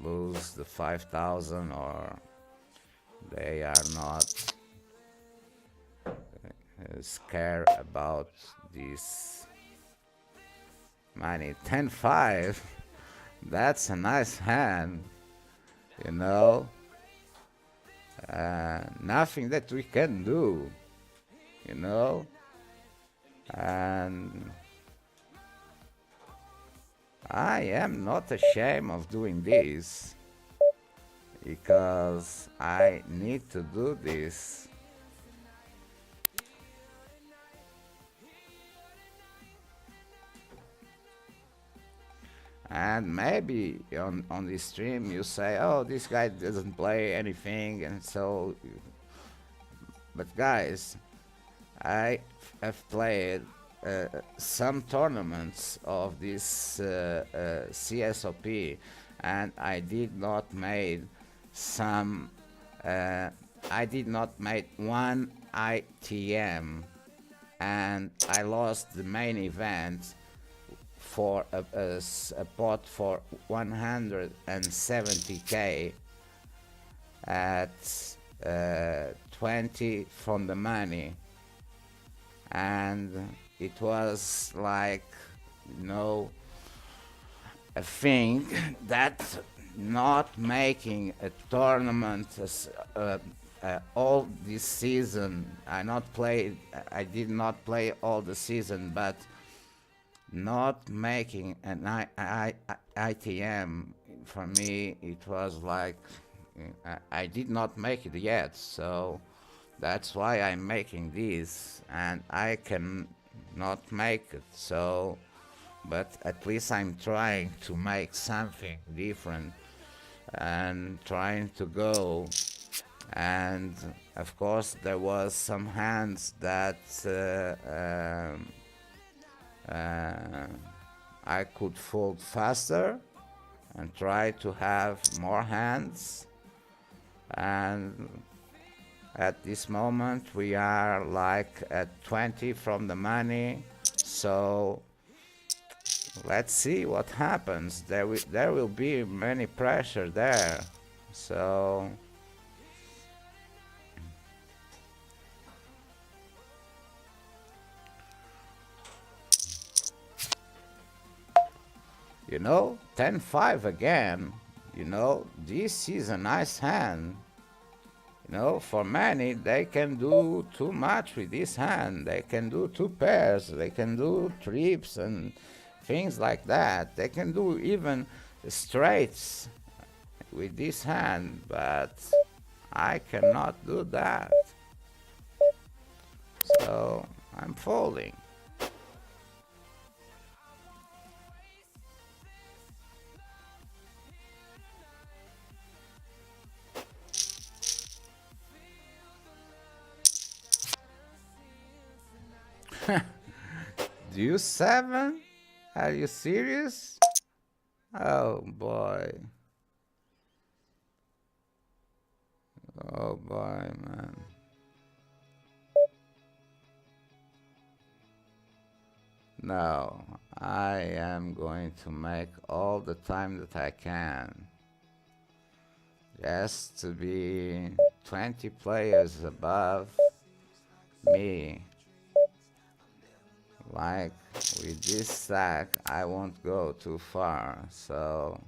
lose the 5,000, or they are not scared about this money. 10-5, that's a nice hand, you know. Nothing that we can do, you know. And I am not ashamed of doing this, because I need to do this. And maybe on this stream you say, oh, this guy doesn't play anything, and so, but guys, I have played some tournaments of this CSOP, and I did not made some I did not made one ITM, and I lost the main event for a pot for 170k at 20 from the money, and it was like, you know, a thing that not making a tournament all this season. I did not play all the season, but not making an ITM, for me it was like, I did not make it yet, so that's why I'm making this, and I can not make it, so but at least I'm trying to make something different and trying to go. And of course there was some hands that I could fold faster and try to have more hands. And at this moment we are like at 20 from the money, so let's see what happens. There will be many pressure there, so you know, 10-5 again. You know, this is a nice hand. You know, for many, they can do too much with this hand. They can do two pairs, they can do trips and things like that. They can do even straights with this hand, but I cannot do that. So I'm folding. Deuce 7? Are you serious? Oh boy. Oh boy, man. No, I am going to make all the time that I can. Just to be 20 players above me. Like with this stack, I won't go too far, so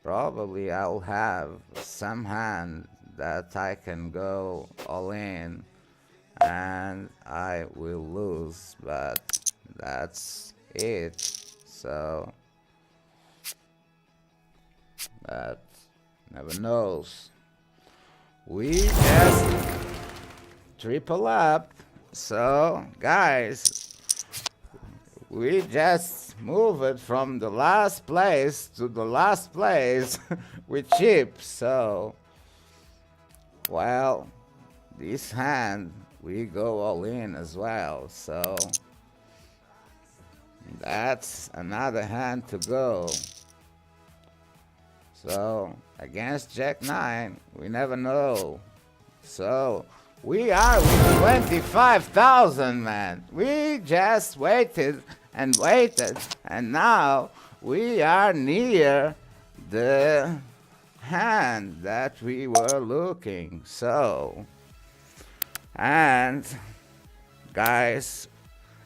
probably I'll have some hand that I can go all in and I will lose, but that's it. So, but never knows. We just triple up. So, guys, we just moved from the last place to the last place with chips. So, well, this hand we go all in as well. So, that's another hand to go. So, against Jack 9, we never know. So, we are with 25,000, man. We just waited and waited, and now we are near the hand that we were looking. So, and guys,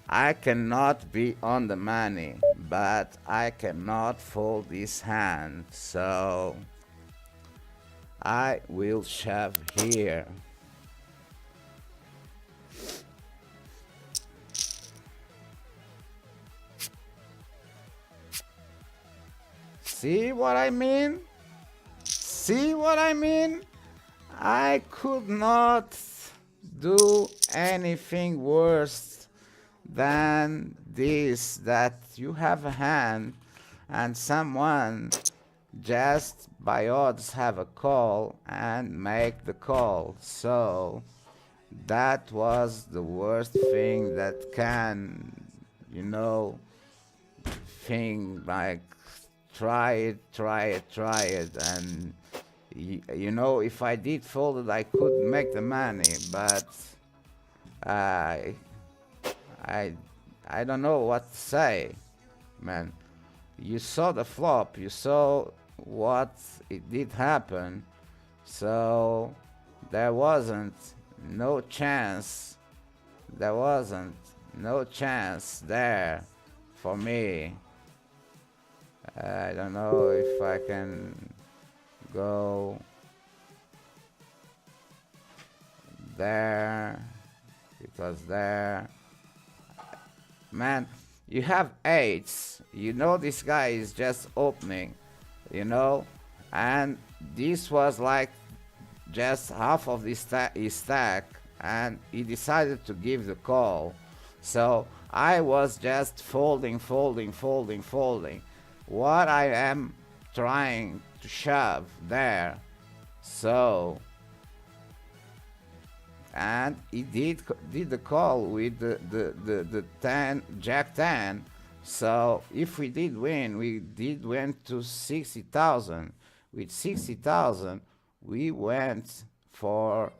I cannot be on the money, but I cannot fold this hand. So, I will shove here. See what I mean? See what I mean? I could not do anything worse than this, that you have a hand and someone just by odds have a call and make the call. So that was the worst thing that can, you know, thing like try it, and you know, if I did fold it, I could make the money, but I don't know what to say, man. You saw the flop, you saw what it did happen, so there wasn't no chance there for me. I don't know if I can go there, because there, man, you have eights, you know, this guy is just opening, you know, and this was like just half of his stack, and he decided to give the call. So I was just folding, folding, folding, folding. What I am trying to shove there. So, and he did the call with the 10 Jack 10. So if we did win to 60,000. With 60,000, we went for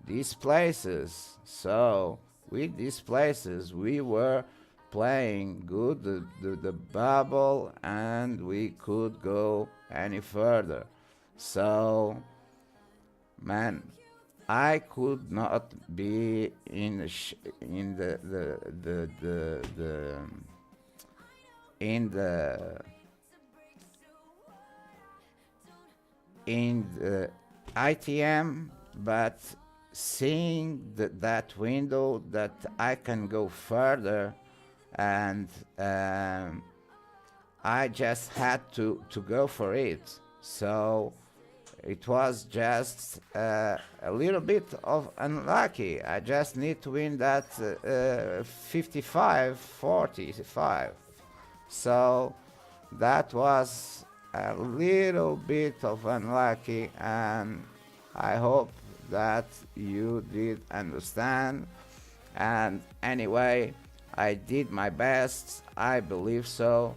these places. So with these places, we were playing good the bubble, and we could go any further. So, man, I could not be in in the in the in the ITM, but seeing that window that I can go further, and I just had to go for it. So it was just a little bit of unlucky. I just need to win that 55-45. So that was a little bit of unlucky, and I hope that you did understand. And anyway, I did my best, I believe so.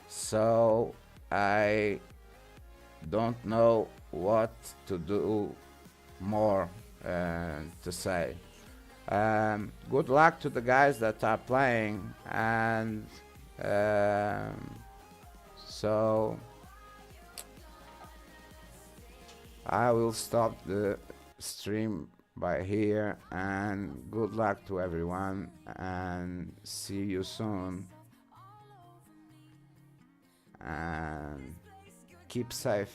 So I don't know what to do more to say. Good luck to the guys that are playing, and so I will stop the stream by here, and good luck to everyone, and see you soon, and keep safe.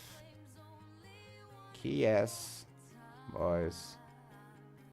Yes, boys.